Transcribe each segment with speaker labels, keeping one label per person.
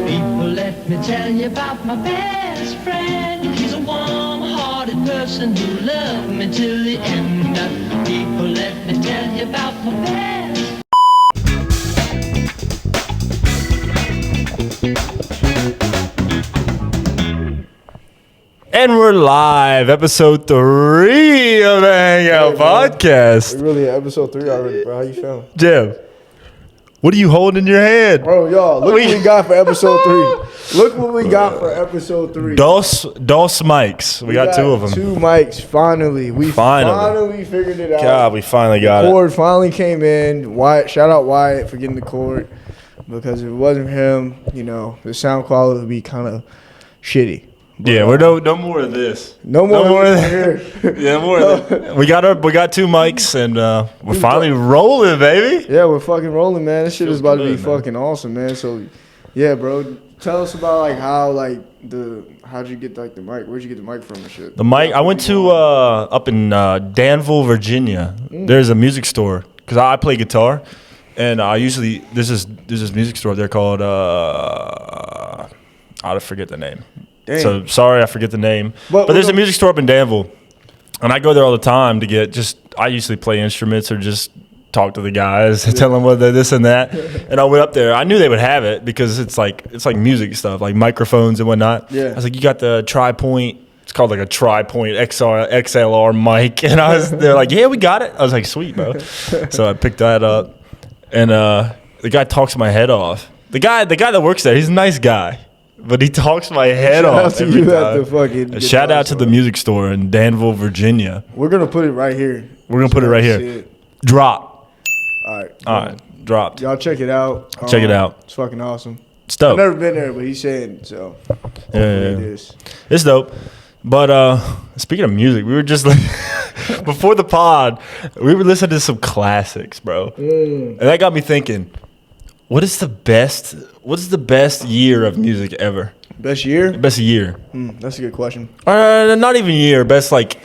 Speaker 1: People, let me tell you about my best friend. He's a warm-hearted person who loved me till the end. People, let me tell you about my best.
Speaker 2: And we're live, episode 3 of the Hangout podcast.
Speaker 3: We really at episode 3 already, bro. How you feeling?
Speaker 2: Jim, what are you holding in your hand?
Speaker 3: Bro, y'all, look what we got for episode 3. Look what we got for episode 3.
Speaker 2: Dos mics. We got 2 of them.
Speaker 3: 2 mics, finally. We finally figured it out.
Speaker 2: God, we finally got
Speaker 3: the
Speaker 2: it.
Speaker 3: cord finally came in. Wyatt, shout out Wyatt for getting the cord. Because if it wasn't him, you know, the sound quality would be kind of shitty. But,
Speaker 2: Yeah, we're no more of this.
Speaker 3: No more of this.
Speaker 2: Yeah, more of this. We got 2 mics and we're finally rolling, baby.
Speaker 3: Yeah, we're fucking rolling, man. This shit is about to be
Speaker 2: man.
Speaker 3: fucking awesome, man. So, yeah, bro. Tell us about like how'd you get like the mic? Where'd you get the mic from and shit?
Speaker 2: The mic, I went to up in Danville, Virginia. There's a music store because I play guitar, and I usually there's this music store there called I forget the name.
Speaker 3: Dang.
Speaker 2: So sorry, I forget the name. But
Speaker 3: But
Speaker 2: there's a music store up in Danville, and I go there all the time to get I usually play instruments or just talk to the guys, tell them what they're this and that. And I went up there. I knew they would have it because it's like music stuff, like microphones and whatnot.
Speaker 3: Yeah.
Speaker 2: I was like, you got the tri-point. It's called like a tri-point XLR mic, and they're like, yeah, we got it. I was like, sweet, bro. So I picked that up, and the guy talks my head off. The guy that works there, he's a nice guy. But he talks my head off.
Speaker 3: Shout out to you at the fucking
Speaker 2: Shout out to
Speaker 3: store.
Speaker 2: the music store in Danville, Virginia.
Speaker 3: We're gonna put it right here.
Speaker 2: We're gonna put it right
Speaker 3: See
Speaker 2: here.
Speaker 3: it.
Speaker 2: Drop.
Speaker 3: All right.
Speaker 2: All right. Dropped.
Speaker 3: Y'all check it out.
Speaker 2: Check it out.
Speaker 3: It's fucking awesome.
Speaker 2: It's dope.
Speaker 3: I've never been there, but he's saying so.
Speaker 2: Yeah.
Speaker 3: It is.
Speaker 2: It's dope. But speaking of music, we were just like before the pod, we were listening to some classics, bro. And that got me thinking, what's the best year of music ever?
Speaker 3: Best year?
Speaker 2: Best year.
Speaker 3: That's a good question.
Speaker 2: Not even year, best like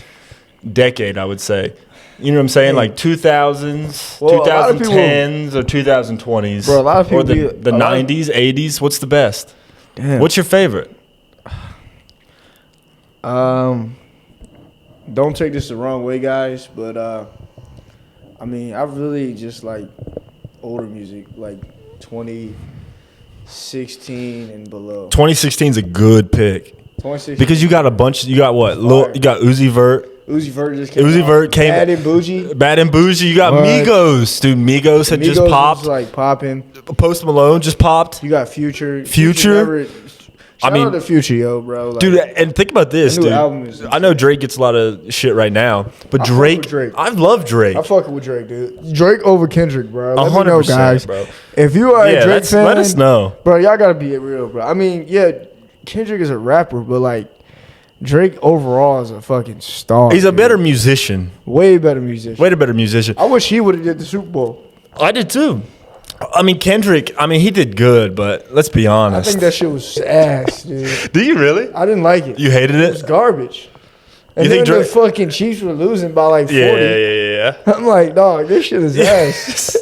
Speaker 2: decade, I would say. You know what I'm saying? Like 2000s,
Speaker 3: Well, a lot of
Speaker 2: 2010s, or 2020s.
Speaker 3: Bro, a lot of people
Speaker 2: or the 90s, 80s. What's the best?
Speaker 3: Damn.
Speaker 2: What's your favorite?
Speaker 3: Don't take this the wrong way, guys, but I mean, I really just like older music, like 2016 and below.
Speaker 2: 2016 is a good pick
Speaker 3: 2016.
Speaker 2: because you got a bunch. You got what? You got Uzi Vert.
Speaker 3: Uzi Vert just came.
Speaker 2: Uzi
Speaker 3: out.
Speaker 2: Vert came.
Speaker 3: Bad and Bougie.
Speaker 2: Bad and Bougie. You got
Speaker 3: What?
Speaker 2: Migos, dude. Migos had just
Speaker 3: Migos
Speaker 2: popped.
Speaker 3: was, like popping.
Speaker 2: Post Malone just popped.
Speaker 3: You got Future.
Speaker 2: Future?
Speaker 3: Shout
Speaker 2: I mean-
Speaker 3: out to Future, yo, bro. Like,
Speaker 2: Dude, and think about this,
Speaker 3: the new
Speaker 2: dude.
Speaker 3: album is
Speaker 2: I know Drake gets a lot of shit right now, but
Speaker 3: I fuck
Speaker 2: Drake,
Speaker 3: with Drake.
Speaker 2: I love Drake.
Speaker 3: I fucking with Drake, dude. Drake over Kendrick, bro. Let me know,
Speaker 2: 100%,
Speaker 3: guys.
Speaker 2: bro.
Speaker 3: If you are a Drake
Speaker 2: let's-
Speaker 3: fan,
Speaker 2: let us know.
Speaker 3: bro. Y'all gotta be real, bro. I mean, yeah, Kendrick is a rapper, but like Drake overall is a fucking star.
Speaker 2: He's a
Speaker 3: dude.
Speaker 2: better musician.
Speaker 3: way better musician.
Speaker 2: Way better musician.
Speaker 3: I wish he would have did the Super Bowl.
Speaker 2: I did too. I mean, Kendrick, he did good, but let's be
Speaker 3: I
Speaker 2: honest.
Speaker 3: think that shit was ass, dude.
Speaker 2: Do you really?
Speaker 3: I didn't like it.
Speaker 2: You hated
Speaker 3: It was
Speaker 2: it?
Speaker 3: garbage. And
Speaker 2: You
Speaker 3: then
Speaker 2: think
Speaker 3: the
Speaker 2: Drake-
Speaker 3: fucking Chiefs were losing by like 40.
Speaker 2: Yeah.
Speaker 3: I'm like, dog, this shit is ass.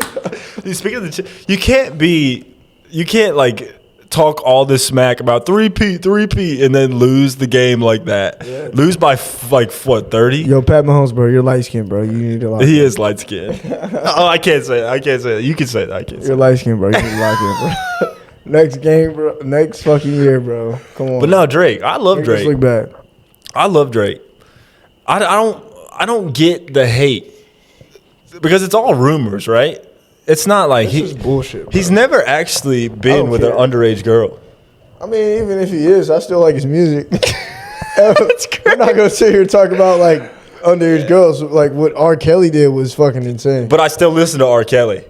Speaker 2: Dude, speaking of the, you can't like talk all this smack about 3P, and then lose the game like that.
Speaker 3: Yeah.
Speaker 2: Lose by like what, 30?
Speaker 3: Yo, Pat Mahomes, bro, you're light skinned, bro. You need to lock
Speaker 2: He
Speaker 3: in.
Speaker 2: is light skinned. Oh, I can't say that. You can say that. I can't say
Speaker 3: You're light skinned, bro. You need to lock in, bro. Next game, bro. Next fucking year, bro. Come on.
Speaker 2: But no, Drake. I love
Speaker 3: Make this
Speaker 2: Drake.
Speaker 3: look bad.
Speaker 2: I love Drake. I don't get the hate because it's all rumors, right? It's not like
Speaker 3: This is bullshit, bro.
Speaker 2: he's never actually been
Speaker 3: don't
Speaker 2: with
Speaker 3: care.
Speaker 2: an underage girl.
Speaker 3: I mean, even if he is, I still like his music. I'm not gonna sit here and talk about like underage girls. Like what R. Kelly did was fucking insane.
Speaker 2: But I still listen to R. Kelly.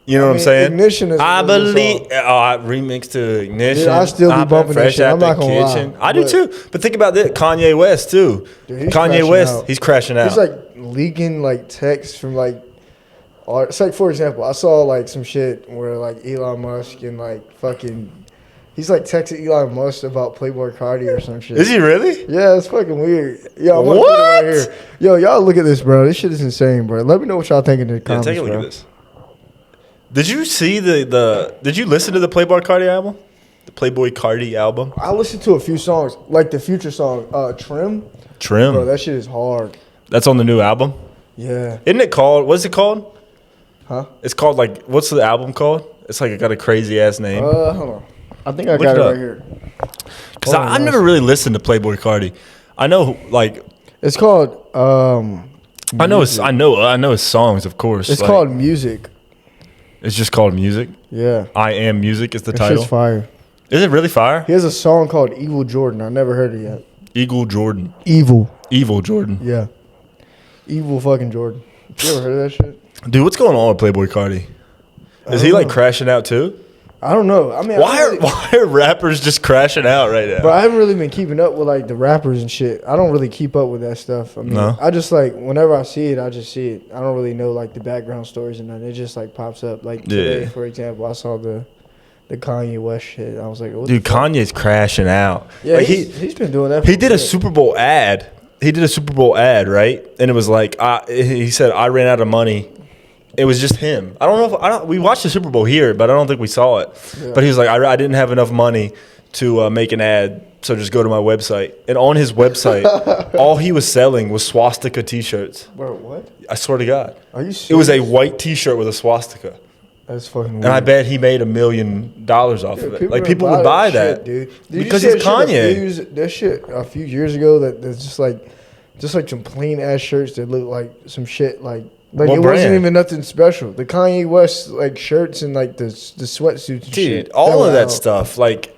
Speaker 2: You know what I'm
Speaker 3: mean,
Speaker 2: saying?
Speaker 3: Ignition is
Speaker 2: I
Speaker 3: a really good
Speaker 2: believe.
Speaker 3: song.
Speaker 2: I remix to Ignition.
Speaker 3: Dude, I still be
Speaker 2: I've been
Speaker 3: bumping that
Speaker 2: fresh
Speaker 3: shit.
Speaker 2: out
Speaker 3: I'm
Speaker 2: the
Speaker 3: not gonna lie,
Speaker 2: kitchen. I do
Speaker 3: but-
Speaker 2: too. But think about this: Kanye West too.
Speaker 3: Dude, he's
Speaker 2: Kanye
Speaker 3: crashing
Speaker 2: West,
Speaker 3: out.
Speaker 2: he's crashing out.
Speaker 3: He's like leaking like texts from like. It's like, for example, I saw like some shit where like Elon Musk and like fucking. He's like texting Elon Musk about Playboy Cardi or some shit.
Speaker 2: Is he really?
Speaker 3: Yeah, it's fucking weird. Yo, I'm gonna put it
Speaker 2: What?
Speaker 3: right here. Yo, y'all look at this, bro. This shit is insane, bro. Let me know what y'all think in the
Speaker 2: Yeah,
Speaker 3: comments,
Speaker 2: take a look
Speaker 3: bro.
Speaker 2: at this. Did you see the? Did you listen to the Playboy Cardi album? Playboy Cardi album?
Speaker 3: I listened to a few songs, like the Future song, Trim.
Speaker 2: Trim.
Speaker 3: Bro, that shit is hard.
Speaker 2: That's on the new album?
Speaker 3: Yeah.
Speaker 2: Isn't it called, what's it called?
Speaker 3: Huh?
Speaker 2: It's called like, what's the album called? It's like it got a crazy ass name.
Speaker 3: Hold on. I think I
Speaker 2: Look
Speaker 3: got
Speaker 2: it
Speaker 3: it
Speaker 2: up.
Speaker 3: right here.
Speaker 2: Because
Speaker 3: Hold on,
Speaker 2: I've never really listened to Playboy Cardi. I know, like,
Speaker 3: It's called
Speaker 2: I know his songs, of course.
Speaker 3: It's
Speaker 2: like,
Speaker 3: called Music.
Speaker 2: It's just called Music.
Speaker 3: Yeah.
Speaker 2: I Am Music is the
Speaker 3: That
Speaker 2: title.
Speaker 3: shit's fire.
Speaker 2: Is it really fire?
Speaker 3: He has a song called Evil Jordan. I never heard it yet.
Speaker 2: Eagle Jordan.
Speaker 3: Evil.
Speaker 2: Evil Jordan.
Speaker 3: Yeah. Evil fucking Jordan. You ever heard of that shit?
Speaker 2: Dude, what's going on with Playboy Cardi? Is he like crashing out too?
Speaker 3: I don't know. I mean,
Speaker 2: Why are rappers just crashing out right now?
Speaker 3: But I haven't really been keeping up with like the rappers and shit. I don't really keep up with that stuff. I mean,
Speaker 2: No?
Speaker 3: I just like whenever I see it, I just see it. I don't really know like the background stories and nothing. It just like pops up. Like today,
Speaker 2: Yeah.
Speaker 3: for example, I saw the Kanye West shit. I was like, what
Speaker 2: Dude,
Speaker 3: the fuck?
Speaker 2: Kanye's crashing out.
Speaker 3: Yeah,
Speaker 2: Like,
Speaker 3: he's been doing that.
Speaker 2: he
Speaker 3: for
Speaker 2: did a
Speaker 3: minute.
Speaker 2: Super Bowl ad. He did a Super Bowl ad, right? And it was like, he said, I ran out of money. It was just him. I don't know if we watched the Super Bowl here, but I don't think we saw it.
Speaker 3: Yeah.
Speaker 2: But he was like, I didn't have enough money to make an ad, so just go to my website. And on his website, all he was selling was swastika T-shirts.
Speaker 3: Bro, what?
Speaker 2: I swear to God,
Speaker 3: Are you serious?
Speaker 2: it was a white T-shirt with a swastika,
Speaker 3: That's fucking weird.
Speaker 2: and I bet he made $1 million off of it. Like
Speaker 3: would
Speaker 2: people would buy that,
Speaker 3: shit, dude.
Speaker 2: because he's Kanye.
Speaker 3: That shit a few years ago that's just like some plain ass shirts that look like some shit like
Speaker 2: What
Speaker 3: it wasn't
Speaker 2: brand?
Speaker 3: even nothing special. The Kanye West like shirts and like the sweatsuits and
Speaker 2: Dude,
Speaker 3: shit.
Speaker 2: all
Speaker 3: were
Speaker 2: of that
Speaker 3: out.
Speaker 2: stuff, like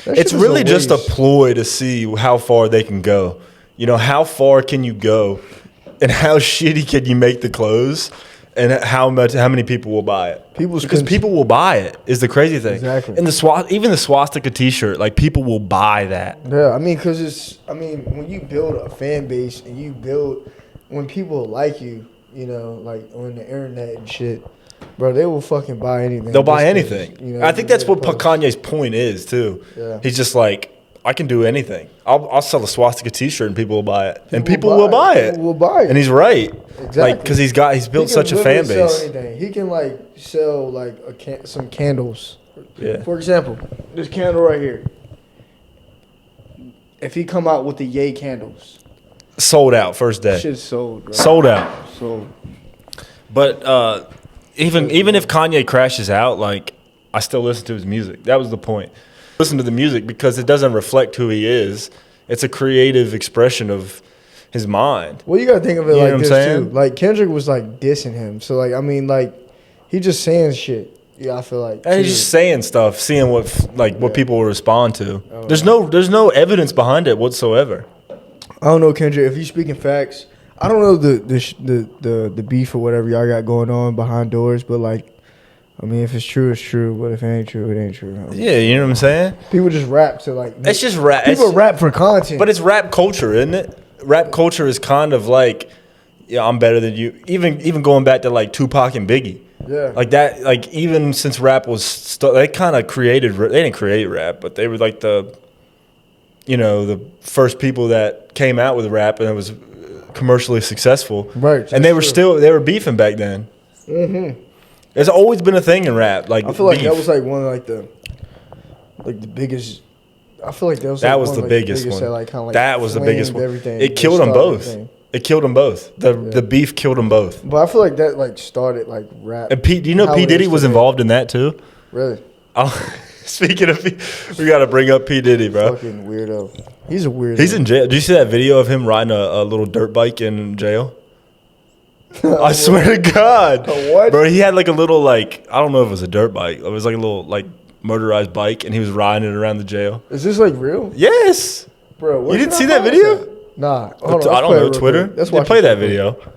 Speaker 3: That
Speaker 2: it's
Speaker 3: shit was
Speaker 2: really just a
Speaker 3: waste.
Speaker 2: ploy to see how far they can go. You know, how far can you go, and how shitty can you make the clothes, and how many people will buy it?
Speaker 3: People's
Speaker 2: Because
Speaker 3: cons-
Speaker 2: people will buy it is the crazy thing.
Speaker 3: Exactly.
Speaker 2: And even the swastika T-shirt, like people will buy that.
Speaker 3: Yeah, I mean, when you build a fan base and when people like you know, like on the internet and shit, bro, they will fucking buy anything.
Speaker 2: They'll buy
Speaker 3: just 'cause,
Speaker 2: anything.
Speaker 3: you know,
Speaker 2: I think that's what
Speaker 3: post.
Speaker 2: Kanye's point is too.
Speaker 3: Yeah.
Speaker 2: He's just like, I can do anything. I'll sell a swastika T-shirt and people will buy it, and people
Speaker 3: will
Speaker 2: will
Speaker 3: buy
Speaker 2: buy
Speaker 3: it.
Speaker 2: it.
Speaker 3: People will buy it.
Speaker 2: And he's right.
Speaker 3: Exactly.
Speaker 2: Like, because he's built
Speaker 3: He can
Speaker 2: such a fan
Speaker 3: literally
Speaker 2: base.
Speaker 3: Sell anything. He can like sell like some candles.
Speaker 2: Yeah.
Speaker 3: For example, this candle right here. If he come out with the Yay candles,
Speaker 2: Sold out first day.
Speaker 3: shit's sold. Bro.
Speaker 2: Sold out.
Speaker 3: Sold.
Speaker 2: But even if Kanye crashes out, like I still listen to his music. That was the point. Listen to the music because it doesn't reflect who he is. It's a creative expression of his mind.
Speaker 3: Well, you gotta think of it
Speaker 2: You know
Speaker 3: like
Speaker 2: what I'm
Speaker 3: this
Speaker 2: saying?
Speaker 3: too. Like Kendrick was like dissing him, so like I mean like he just saying shit. Yeah, I feel like.
Speaker 2: And he's
Speaker 3: too.
Speaker 2: just saying stuff, seeing what
Speaker 3: Yeah.
Speaker 2: people will respond to.
Speaker 3: Oh,
Speaker 2: There's no evidence behind it whatsoever.
Speaker 3: I don't know, Kendrick. If you speaking facts, I don't know the beef or whatever y'all got going on behind doors, but like, I mean, if it's true, it's true. But if it ain't true, it ain't true.
Speaker 2: Yeah, you know what I'm saying?
Speaker 3: People just rap to like.
Speaker 2: It's just rap.
Speaker 3: People rap for content.
Speaker 2: But it's rap culture, isn't it? Rap culture is kind of like, yeah, I'm better than you. Even going back to like Tupac and Biggie.
Speaker 3: yeah,
Speaker 2: Like that, like even since rap was, they kind of created. They didn't create rap, but they were like the first people that came out with rap, and it was commercially successful.
Speaker 3: Right,
Speaker 2: And they were
Speaker 3: that's true.
Speaker 2: they were beefing back then.
Speaker 3: Mm-hmm.
Speaker 2: There's always been a thing in rap, like
Speaker 3: I feel like
Speaker 2: beef.
Speaker 3: that was like one of the biggest. I feel like that was
Speaker 2: That
Speaker 3: like
Speaker 2: was
Speaker 3: one
Speaker 2: the
Speaker 3: of,
Speaker 2: biggest
Speaker 3: that,
Speaker 2: one.
Speaker 3: like, kinda, like,
Speaker 2: That was the biggest
Speaker 3: flamed
Speaker 2: one.
Speaker 3: Everything.
Speaker 2: It
Speaker 3: That
Speaker 2: killed them
Speaker 3: started
Speaker 2: both.
Speaker 3: everything.
Speaker 2: It killed them both. The beef killed them both.
Speaker 3: But I feel like that like started like rap.
Speaker 2: And Pete, do you know
Speaker 3: how
Speaker 2: P
Speaker 3: it
Speaker 2: Diddy
Speaker 3: is
Speaker 2: was
Speaker 3: today.
Speaker 2: involved in that too?
Speaker 3: Really,
Speaker 2: Speaking of, we got to bring up P Diddy, bro.
Speaker 3: fucking weirdo. He's a weirdo.
Speaker 2: He's in jail. Did you see that video of him riding a little dirt bike in jail? I swear to God,
Speaker 3: What?
Speaker 2: bro. He had like a little like, I don't know if it was a dirt bike. It was like a little like motorized bike, and he was riding it around the jail.
Speaker 3: Is this like real,
Speaker 2: Yes.
Speaker 3: bro? where
Speaker 2: You didn't
Speaker 3: can
Speaker 2: see
Speaker 3: I
Speaker 2: that
Speaker 3: find
Speaker 2: video?
Speaker 3: that? Nah, hold on,
Speaker 2: I
Speaker 3: let's
Speaker 2: don't
Speaker 3: play it
Speaker 2: know
Speaker 3: real
Speaker 2: Twitter.
Speaker 3: quick. Let's
Speaker 2: They
Speaker 3: watch
Speaker 2: play
Speaker 3: it
Speaker 2: that
Speaker 3: real quick.
Speaker 2: video.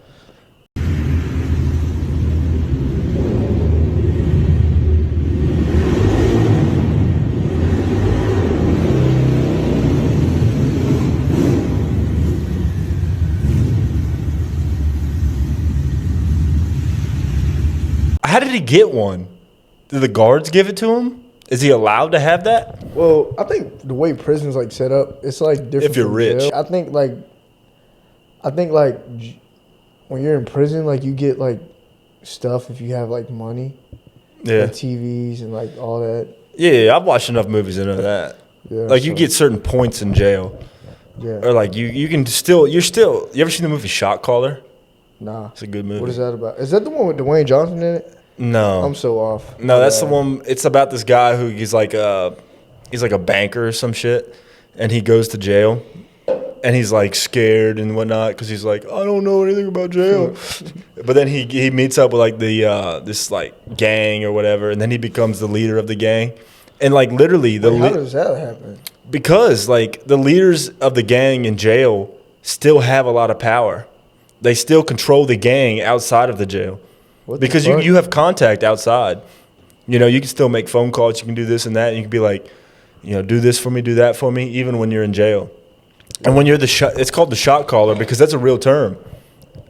Speaker 2: How did he get one? Did the guards give it to him? Is he allowed to have that?
Speaker 3: Well, I think the way prisons like set up, it's like different.
Speaker 2: If you're
Speaker 3: from
Speaker 2: rich.
Speaker 3: jail. I think when you're in prison, like you get like stuff if you have like money,
Speaker 2: Yeah.
Speaker 3: like TVs and like all that.
Speaker 2: Yeah, I've watched enough movies to know that.
Speaker 3: Yeah,
Speaker 2: Like you
Speaker 3: so-
Speaker 2: get certain points in jail,
Speaker 3: Yeah.
Speaker 2: or like you can still. You ever seen the movie Shot Caller?
Speaker 3: Nah.
Speaker 2: It's a good movie.
Speaker 3: What is that about? Is that the one with Dwayne Johnson in it?
Speaker 2: No,
Speaker 3: I'm so off.
Speaker 2: no,
Speaker 3: My
Speaker 2: that's the
Speaker 3: bad.
Speaker 2: one. It's about this guy who he's like a banker or some shit, and he goes to jail, and he's like scared and whatnot because he's like, I don't know anything about jail. But then he meets up with like the this like gang or whatever, and then he becomes the leader of the gang, and like literally the
Speaker 3: Wait, how does that happen?
Speaker 2: because like the leaders of the gang in jail still have a lot of power. They still control the gang outside of the jail.
Speaker 3: What the
Speaker 2: Because
Speaker 3: fuck?
Speaker 2: you have contact outside. You know, you can still make phone calls. You can do this and that. And you can be like, do this for me, do that for me, even when you're in jail. And when you're it's called the shot caller because that's a real term.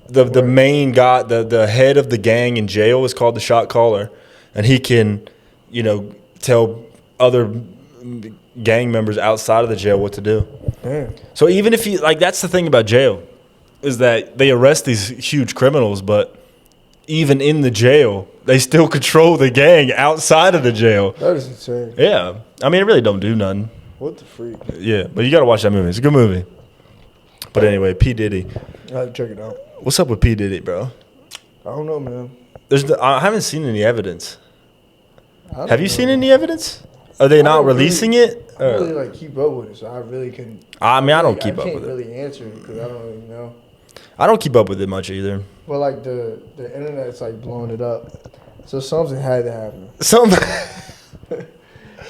Speaker 2: The main guy, the head of the gang in jail is called the shot caller. And he can, tell other gang members outside of the jail what to do.
Speaker 3: Damn.
Speaker 2: So even if that's the thing about jail is that they arrest these huge criminals, but even in the jail, they still control the gang outside of the jail.
Speaker 3: That is insane.
Speaker 2: Yeah. I mean, it really don't do nothing.
Speaker 3: What the freak?
Speaker 2: Yeah, but you got to watch that movie. It's a good movie. But anyway, P. Diddy.
Speaker 3: I have to check it out.
Speaker 2: What's up with P. Diddy, bro?
Speaker 3: I don't know, man.
Speaker 2: I haven't seen any evidence.
Speaker 3: I don't
Speaker 2: Have you
Speaker 3: know.
Speaker 2: seen any evidence? Are they not
Speaker 3: don't really-
Speaker 2: releasing it?
Speaker 3: I don't really keep up with it, so I really can.
Speaker 2: I mean, I don't keep up
Speaker 3: I
Speaker 2: with
Speaker 3: can't
Speaker 2: it.
Speaker 3: really answer it because I don't really know.
Speaker 2: I don't keep up with it much either.
Speaker 3: But like the internet's like blowing it up, so something had to happen.
Speaker 2: Something.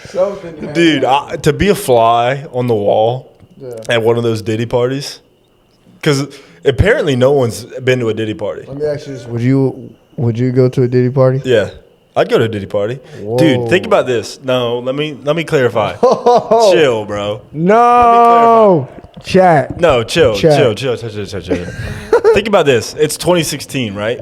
Speaker 3: Something. Had
Speaker 2: Dude,
Speaker 3: to happen.
Speaker 2: to be a fly on the wall
Speaker 3: Yeah.
Speaker 2: at one of those Diddy parties, because apparently no one's been to a Diddy party.
Speaker 3: Let me ask you this: Would you go to a Diddy party?
Speaker 2: Yeah, I'd go to a Diddy party.
Speaker 3: Whoa.
Speaker 2: Dude, think about this. No, let me clarify.
Speaker 3: Oh,
Speaker 2: Chill, bro.
Speaker 3: no, chat.
Speaker 2: No, chill.
Speaker 3: Chat.
Speaker 2: Think about this. It's 2016, right?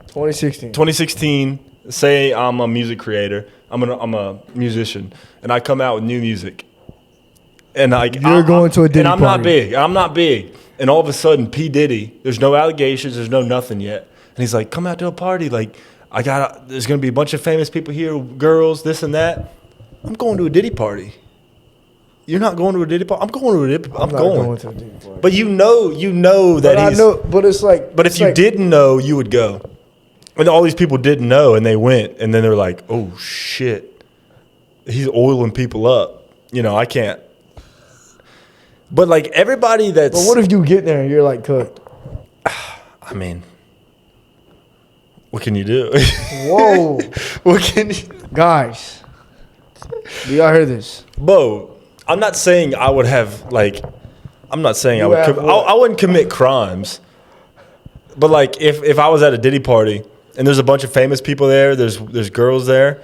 Speaker 3: 2016.
Speaker 2: 2016. Say I'm a music creator. I'm a musician, and I come out with new music. And
Speaker 3: You're going to a Diddy
Speaker 2: and I'm
Speaker 3: party.
Speaker 2: not big. I'm not big. And all of a sudden, P. Diddy. There's no allegations. There's no nothing yet. And he's like, "Come out to a party. Like, there's gonna be a bunch of famous people here, girls, this and that. I'm going to a Diddy party. You're not going to a Diddy party. I'm going to a Diddy. I'm
Speaker 3: not
Speaker 2: going.
Speaker 3: to a Diddy party.
Speaker 2: But you know that
Speaker 3: But I
Speaker 2: he's.
Speaker 3: know, but it's like.
Speaker 2: But if
Speaker 3: it's
Speaker 2: you
Speaker 3: like-
Speaker 2: didn't know, you would go. And all these people didn't know, and they went, and then they're like, "Oh shit, he's oiling people up." I can't. But like everybody that's.
Speaker 3: But what if you get there and you're like cooked?
Speaker 2: I mean, what can you do?
Speaker 3: Whoa,
Speaker 2: What can you?
Speaker 3: guys, do y'all hear this?
Speaker 2: Bo, I'm not saying I would have like. I'm not saying I
Speaker 3: You
Speaker 2: would.
Speaker 3: have what?
Speaker 2: I wouldn't commit crimes. But like, if I was at a Diddy party and there's a bunch of famous people there, there's girls there.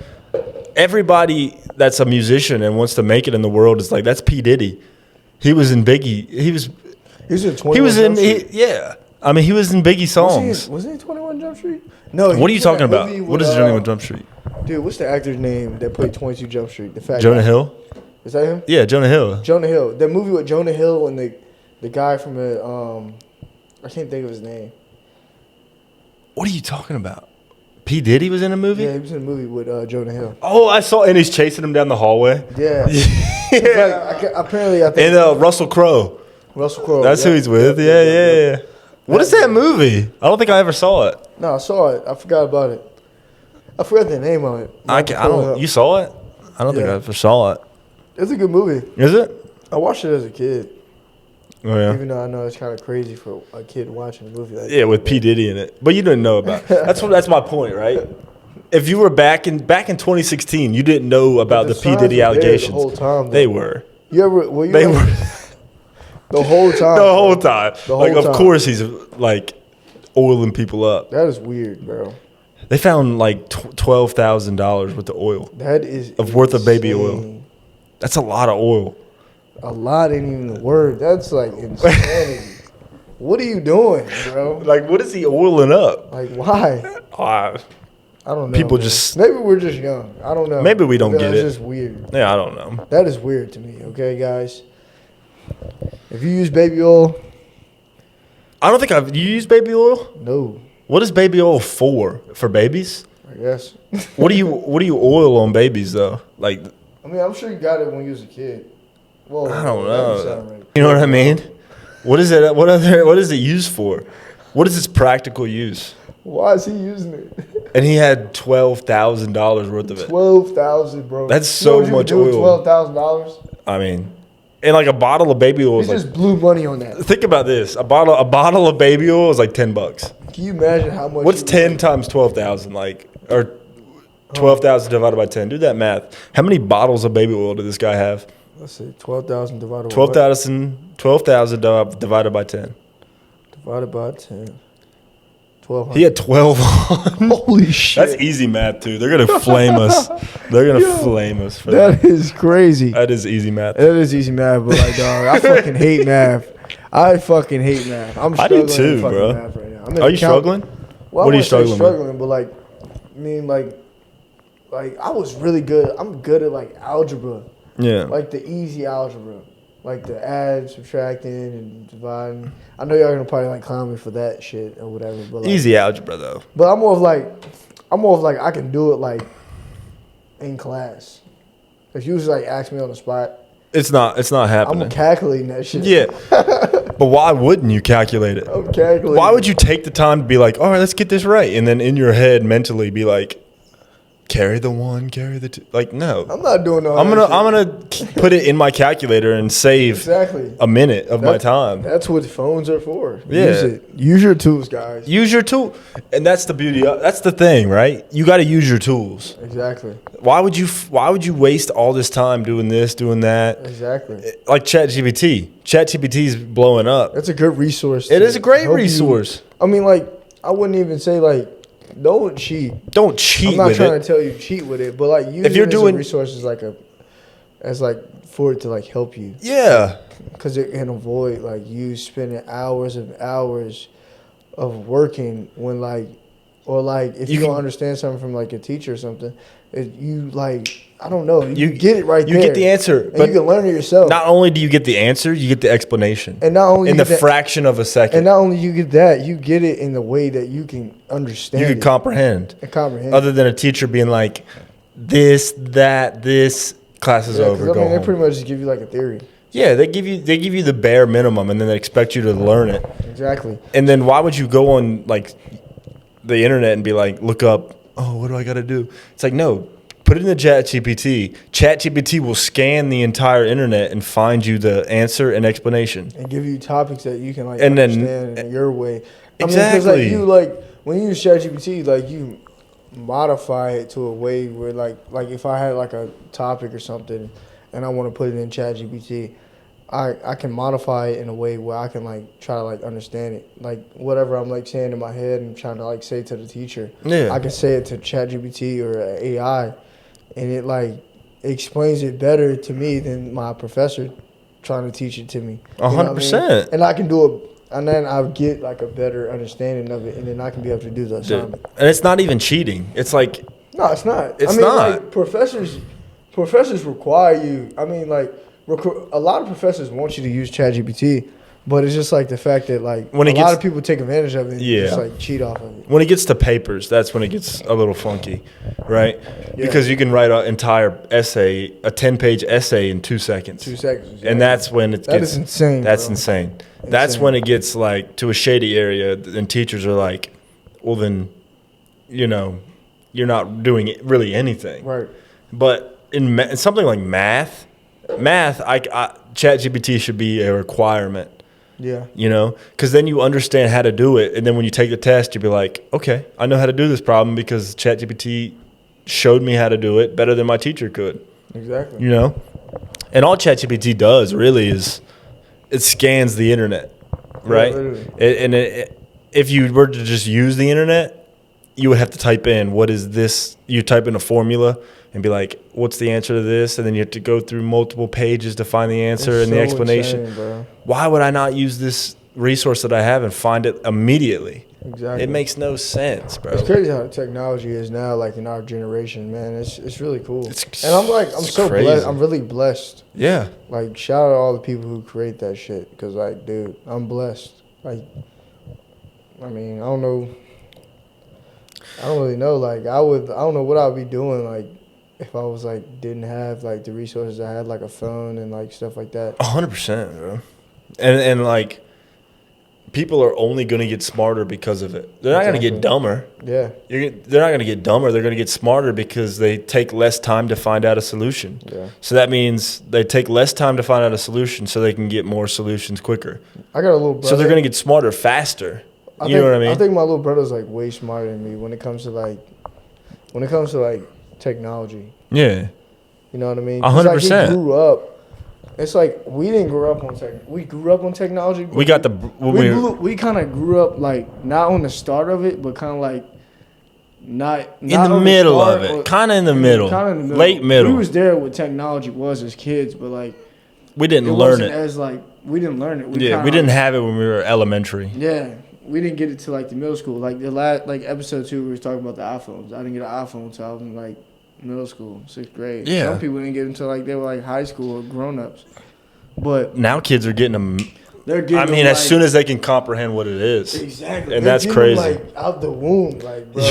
Speaker 2: Everybody that's a musician and wants to make it in the world is like, that's P. Diddy. He was in Biggie. He was
Speaker 3: in 21
Speaker 2: he was in
Speaker 3: Jump Street.
Speaker 2: yeah. I mean, he was in Biggie songs.
Speaker 3: Was he in 21 Jump Street? No.
Speaker 2: What are you
Speaker 3: was in
Speaker 2: talking
Speaker 3: that
Speaker 2: about?
Speaker 3: movie
Speaker 2: What
Speaker 3: with,
Speaker 2: is Johnny with Jump Street?
Speaker 3: Dude, what's the actor's name that played 22 Jump Street? The fat
Speaker 2: Jonah
Speaker 3: guy.
Speaker 2: Hill?
Speaker 3: Is that him?
Speaker 2: Yeah, Jonah Hill.
Speaker 3: Jonah Hill. That movie with Jonah Hill and the guy from the I can't think of his name.
Speaker 2: What are you talking about? P. Diddy was in a movie?
Speaker 3: Yeah, he was in a movie with Jonah Hill.
Speaker 2: Oh, I saw, and he's chasing him down the hallway.
Speaker 3: Yeah. It's like, apparently, I think
Speaker 2: And Russell Crowe.
Speaker 3: Russell Crowe.
Speaker 2: That's who he's with. Yeah. What is that movie? I don't think I ever saw it.
Speaker 3: No, I saw it. I forgot about it. I forgot the name of it.
Speaker 2: I don't. You saw it? I don't think I
Speaker 3: Yeah.
Speaker 2: ever saw it.
Speaker 3: It's a good movie.
Speaker 2: Is it?
Speaker 3: I watched it as a kid,
Speaker 2: Oh yeah.
Speaker 3: even though I know it's kind of crazy for a kid watching a movie like
Speaker 2: Yeah,
Speaker 3: that.
Speaker 2: with P. Diddy in it, but you didn't know about it. That's my point, right? If you were back in 2016, you didn't know about
Speaker 3: the
Speaker 2: the P.
Speaker 3: signs
Speaker 2: Diddy
Speaker 3: were there the
Speaker 2: allegations.
Speaker 3: whole time, though.
Speaker 2: They were.
Speaker 3: You ever? Were you?
Speaker 2: They
Speaker 3: like-
Speaker 2: were
Speaker 3: the whole time.
Speaker 2: the
Speaker 3: bro.
Speaker 2: whole time.
Speaker 3: The
Speaker 2: Like,
Speaker 3: whole
Speaker 2: of
Speaker 3: time.
Speaker 2: course he's like oiling people up.
Speaker 3: That is weird, bro.
Speaker 2: They found like $12,000 worth of oil.
Speaker 3: That is
Speaker 2: Worth of baby oil.
Speaker 3: insane.
Speaker 2: That's a lot of oil.
Speaker 3: A lot ain't even the word. That's like insanity. What are you doing, bro?
Speaker 2: Like, what is he oiling up?
Speaker 3: Like, why?
Speaker 2: Uh,
Speaker 3: I don't know.
Speaker 2: People
Speaker 3: man.
Speaker 2: just-
Speaker 3: maybe we're just young. I don't know.
Speaker 2: Maybe we don't get
Speaker 3: That's
Speaker 2: it.
Speaker 3: just weird.
Speaker 2: yeah, I don't know.
Speaker 3: That is weird to me. Okay, guys. If you use baby oil,
Speaker 2: I don't think you use baby oil.
Speaker 3: no.
Speaker 2: What is baby oil for? For babies?
Speaker 3: I guess.
Speaker 2: What do you oil on babies though? Like
Speaker 3: I mean, I'm sure you got it when you was a kid. Well,
Speaker 2: I don't
Speaker 3: that
Speaker 2: know.
Speaker 3: sound right.
Speaker 2: You know what I mean? What is it? What is it used for? What is its practical use?
Speaker 3: Why is he using it?
Speaker 2: And he had $12,000 worth of it.
Speaker 3: 12,000, bro.
Speaker 2: That's so much oil.
Speaker 3: $12,000.
Speaker 2: I mean, and like a bottle of baby oil
Speaker 3: He
Speaker 2: is like.
Speaker 3: just blew money on that.
Speaker 2: Think about this: a bottle of baby oil is like $10.
Speaker 3: Can you imagine how much?
Speaker 2: What's 10 times 12,000? Like, or 12,000 divided by 10? Do that math. How many bottles of baby oil did this guy have?
Speaker 3: Let's see, 12,000 divided by
Speaker 2: 12,000 divided by 10.
Speaker 3: Divided by 10. 1,200.
Speaker 2: He had 12 on.
Speaker 3: Holy shit.
Speaker 2: That's easy math, too. They're going to flame us. They're going to flame us for that.
Speaker 3: That is crazy.
Speaker 2: That is easy math.
Speaker 3: That is easy math, but like, dog, I fucking hate math. I fucking hate math. I'm
Speaker 2: I do
Speaker 3: struggling
Speaker 2: too,
Speaker 3: with fucking
Speaker 2: bro.
Speaker 3: math right now. I'm in
Speaker 2: Are you
Speaker 3: account-
Speaker 2: struggling?
Speaker 3: Well,
Speaker 2: What are
Speaker 3: I
Speaker 2: you
Speaker 3: wouldn't say
Speaker 2: struggling with?
Speaker 3: struggling, but like, I mean, like I was really good. I'm good at like algebra,
Speaker 2: Yeah.
Speaker 3: like the easy algebra, like the add, subtracting, and dividing. I know y'all gonna probably like clown me for that shit or whatever, but like,
Speaker 2: Easy algebra, though.
Speaker 3: But I'm more of like I can do it like in class. If you was like ask me on the spot,
Speaker 2: It's not happening.
Speaker 3: I'm calculating that shit.
Speaker 2: Yeah. But why wouldn't you calculate it?
Speaker 3: I'm calculating.
Speaker 2: Why would you take the time to be like, all right, let's get this right, and then in your head mentally be like, carry the 1, carry the 2? Like, no.
Speaker 3: I'm not doing no.
Speaker 2: I'm gonna put it in my calculator and save
Speaker 3: exactly
Speaker 2: a minute of my time.
Speaker 3: That's what phones are for.
Speaker 2: Yeah.
Speaker 3: Use it. Use your tools, guys.
Speaker 2: Use your tool, and that's the beauty. That's the thing, right? You got to use your tools.
Speaker 3: Exactly.
Speaker 2: Why would you waste all this time doing this, doing that?
Speaker 3: Exactly.
Speaker 2: Like ChatGPT. ChatGPT is blowing up.
Speaker 3: That's a good resource.
Speaker 2: It is a great
Speaker 3: help you.
Speaker 2: resource.
Speaker 3: I mean, like, I wouldn't even say like, don't cheat.
Speaker 2: Don't cheat
Speaker 3: I'm not
Speaker 2: with
Speaker 3: trying
Speaker 2: it.
Speaker 3: to tell you cheat with it, but like, use
Speaker 2: If you're
Speaker 3: it as
Speaker 2: doing-
Speaker 3: a resource as for it to like help you.
Speaker 2: Yeah.
Speaker 3: Because it can avoid like you spending hours and hours of working when like, or like if you don't understand something from like a teacher or something, you like, I don't know, you get it right
Speaker 2: You
Speaker 3: there.
Speaker 2: get the answer,
Speaker 3: and
Speaker 2: but
Speaker 3: you can learn it yourself.
Speaker 2: not only do you get the answer, you get the explanation.
Speaker 3: And not only
Speaker 2: in
Speaker 3: you
Speaker 2: the
Speaker 3: get that-
Speaker 2: fraction of a second.
Speaker 3: And not only you get that, you get it in the way that you can understand.
Speaker 2: You can
Speaker 3: it
Speaker 2: comprehend.
Speaker 3: and comprehend.
Speaker 2: Other than a teacher being like, this, class is
Speaker 3: Yeah, 'cause,
Speaker 2: over.
Speaker 3: I
Speaker 2: Go
Speaker 3: mean, they
Speaker 2: home.
Speaker 3: pretty much just give you like a theory.
Speaker 2: Yeah, they give you the bare minimum, and then they expect you to learn it.
Speaker 3: Exactly.
Speaker 2: And then why would you go on like the internet and be like, look up, oh, what do I got to do? It's like, no, put it in the ChatGPT. ChatGPT will scan the entire internet and find you the answer and explanation.
Speaker 3: And give you topics that you can like
Speaker 2: And then-
Speaker 3: understand in your way. I mean, 'cause,
Speaker 2: Exactly.
Speaker 3: like you like when you use ChatGPT, like you modify it to a way where like if I had like a topic or something and I want to put it in ChatGPT, I can modify it in a way where I can like try to like understand it. Like whatever I'm like saying in my head and trying to like say to the teacher,
Speaker 2: Yeah.
Speaker 3: I can say it to ChatGPT or AI, and it like explains it better to me than my professor trying to teach it to me. You know what I mean?
Speaker 2: 100%.
Speaker 3: And I can do it, and then I'll get like a better understanding of it, and then I can be able to do the assignment.
Speaker 2: And it's not even cheating. It's like,
Speaker 3: No, it's not.
Speaker 2: It's
Speaker 3: I mean,
Speaker 2: not.
Speaker 3: Like, professors require you. I mean, like a lot of professors want you to use ChatGPT, but it's just like the fact that like
Speaker 2: When
Speaker 3: a
Speaker 2: it
Speaker 3: lot
Speaker 2: gets-
Speaker 3: of people take advantage of it and
Speaker 2: Yeah.
Speaker 3: just like cheat off of it.
Speaker 2: when it gets to papers, that's when it gets a little funky, right?
Speaker 3: Yeah.
Speaker 2: Because you can write an entire essay, a 10-page essay in 2 seconds.
Speaker 3: 2 seconds.
Speaker 2: And that's when it
Speaker 3: That
Speaker 2: gets
Speaker 3: is insane.
Speaker 2: That's
Speaker 3: bro.
Speaker 2: insane. That's
Speaker 3: Insane.
Speaker 2: when it gets like to a shady area, and teachers are like, "Well, then, you're not doing really anything."
Speaker 3: Right.
Speaker 2: But in something like math, ChatGPT should be a requirement.
Speaker 3: Yeah.
Speaker 2: Because then you understand how to do it, and then when you take the test, you'll be like, "Okay, I know how to do this problem because ChatGPT showed me how to do it better than my teacher could."
Speaker 3: Exactly.
Speaker 2: And all ChatGPT does really is it scans the internet, right?
Speaker 3: literally.
Speaker 2: If you were to just use the internet, you would have to type in, what is this? You type in a formula and be like, what's the answer to this? And then you have to go through multiple pages to find the answer
Speaker 3: It's
Speaker 2: and the
Speaker 3: so
Speaker 2: explanation.
Speaker 3: insane, bro.
Speaker 2: Why would I not use this resource that I have and find it immediately?
Speaker 3: Exactly.
Speaker 2: It makes no sense, bro.
Speaker 3: It's crazy how technology is now, like in our generation, man. It's really cool.
Speaker 2: It's-
Speaker 3: And I'm
Speaker 2: it's
Speaker 3: so
Speaker 2: crazy.
Speaker 3: blessed. I'm really blessed.
Speaker 2: Yeah.
Speaker 3: Like, shout out to all the people who create that shit. Because, like, dude, I'm blessed. Like, I mean, I don't know. I don't really know. Like, I don't know what I would be doing, like, if I was like didn't have like the resources I had, like a phone and like stuff like that.
Speaker 2: 100%, bro. And like, people are only going to get smarter because of it. They're not going to get dumber.
Speaker 3: Yeah.
Speaker 2: They're not going to get dumber. They're going to get smarter because they take less time to find out a solution.
Speaker 3: Yeah.
Speaker 2: So that means they take less time to find out a solution so they can get more solutions quicker.
Speaker 3: I got a little brother.
Speaker 2: So they're going to get smarter faster. You know what I mean?
Speaker 3: I think my little brother's like way smarter than me when it comes to like technology.
Speaker 2: Yeah.
Speaker 3: You know what I mean?
Speaker 2: 100%.
Speaker 3: Like, he grew up. It's like we didn't grow up on tech. We grew up on technology.
Speaker 2: We got the
Speaker 3: we kind of grew up like not on the start of it, but kind of like not
Speaker 2: in the middle of it. Kind of in the middle.
Speaker 3: Kind of in the middle.
Speaker 2: Late middle.
Speaker 3: We was there what technology was as kids, but like
Speaker 2: we didn't learn it.
Speaker 3: As like we didn't learn it.
Speaker 2: We didn't have it when we were elementary.
Speaker 3: Yeah. We didn't get it to like the middle school. Like the episode 2, we were talking about the iPhones. I didn't get an iPhone until I was in like middle school, 6th grade.
Speaker 2: Yeah.
Speaker 3: Some people didn't get it until like they were like high school or grown ups. But
Speaker 2: now kids are getting them.
Speaker 3: They're getting.
Speaker 2: I mean, as soon as they can comprehend what it is.
Speaker 3: Exactly.
Speaker 2: And that's crazy.
Speaker 3: Like out the womb, like bro.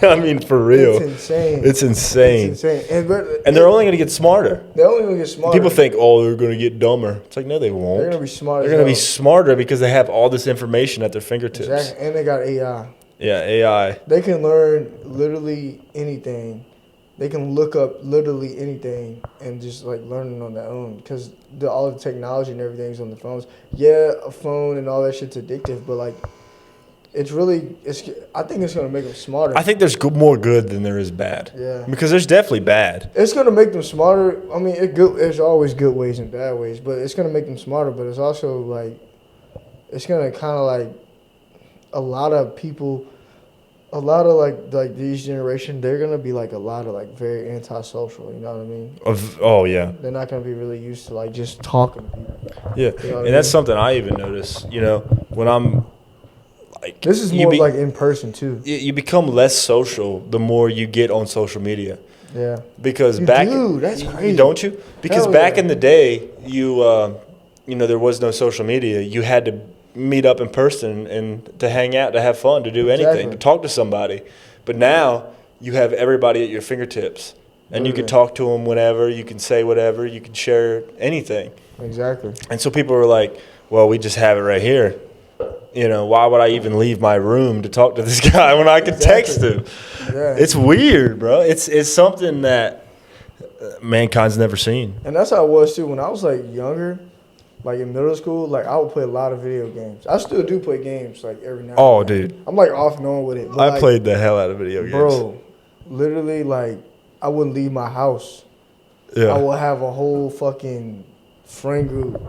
Speaker 2: I mean, for real.
Speaker 3: It's insane.
Speaker 2: It's insane.
Speaker 3: It's insane.
Speaker 2: And they're only going to get smarter.
Speaker 3: They're only going to get smarter.
Speaker 2: People think, oh, they're going to get dumber. It's like, no, they won't.
Speaker 3: They're going to be smarter.
Speaker 2: They're going to be smarter because they have all this information at their fingertips.
Speaker 3: Exactly. And they got AI.
Speaker 2: Yeah, AI.
Speaker 3: They can learn literally anything. They can look up literally anything and just like learn it on their own because all the technology and everything's on the phones. Yeah, a phone and all that shit's addictive, but like I think it's gonna make them smarter.
Speaker 2: I think there's more good than there is bad.
Speaker 3: Yeah.
Speaker 2: Because there's definitely bad.
Speaker 3: It's gonna make them smarter. I mean, there's always good ways and bad ways, but it's gonna make them smarter. But it's also like it's gonna kind of like a lot of people. A lot of like these generation, they're gonna be like a lot of like very antisocial. You know what I mean?
Speaker 2: Oh yeah.
Speaker 3: They're not gonna be really used to like just talking to people.
Speaker 2: Yeah,
Speaker 3: you know
Speaker 2: and that's something I even notice. You know, when I'm like,
Speaker 3: this is more like in person too.
Speaker 2: You become less social the more you get on social media.
Speaker 3: Yeah.
Speaker 2: Because
Speaker 3: that's crazy.
Speaker 2: Don't you? Because
Speaker 3: Hell
Speaker 2: back
Speaker 3: yeah.
Speaker 2: in the day, you know, there was no social media. You had to meet up in person and to hang out, to have fun, to do anything, to talk to somebody. But now you have everybody at your fingertips, and you can talk to them whenever, you can say whatever, you can share anything.
Speaker 3: Exactly.
Speaker 2: And so people are like, well, we just have it right here. You know, why would I even leave my room to talk to this guy when I can text him?
Speaker 3: Yeah.
Speaker 2: It's weird, bro. It's something that mankind's never seen.
Speaker 3: And that's how it was too. When I was like younger, like in middle school, like I would play a lot of video games. I still do play games like every now and then.
Speaker 2: Oh, dude.
Speaker 3: I'm like off and on with it. But,
Speaker 2: I
Speaker 3: like,
Speaker 2: played the hell out of video games.
Speaker 3: Bro, literally like I wouldn't leave my house.
Speaker 2: Yeah.
Speaker 3: I would have a whole fucking friend group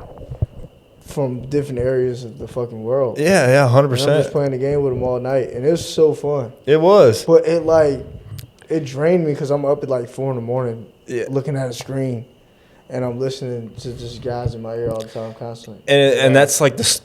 Speaker 3: from different areas of the fucking world.
Speaker 2: Yeah, 100%.
Speaker 3: And I'm just playing the game with them all night, and it was so fun.
Speaker 2: It was.
Speaker 3: But it drained me because I'm up at like 4 a.m. looking at a screen. And I'm listening to just guys in my ear all the time, constantly.
Speaker 2: And that's like this.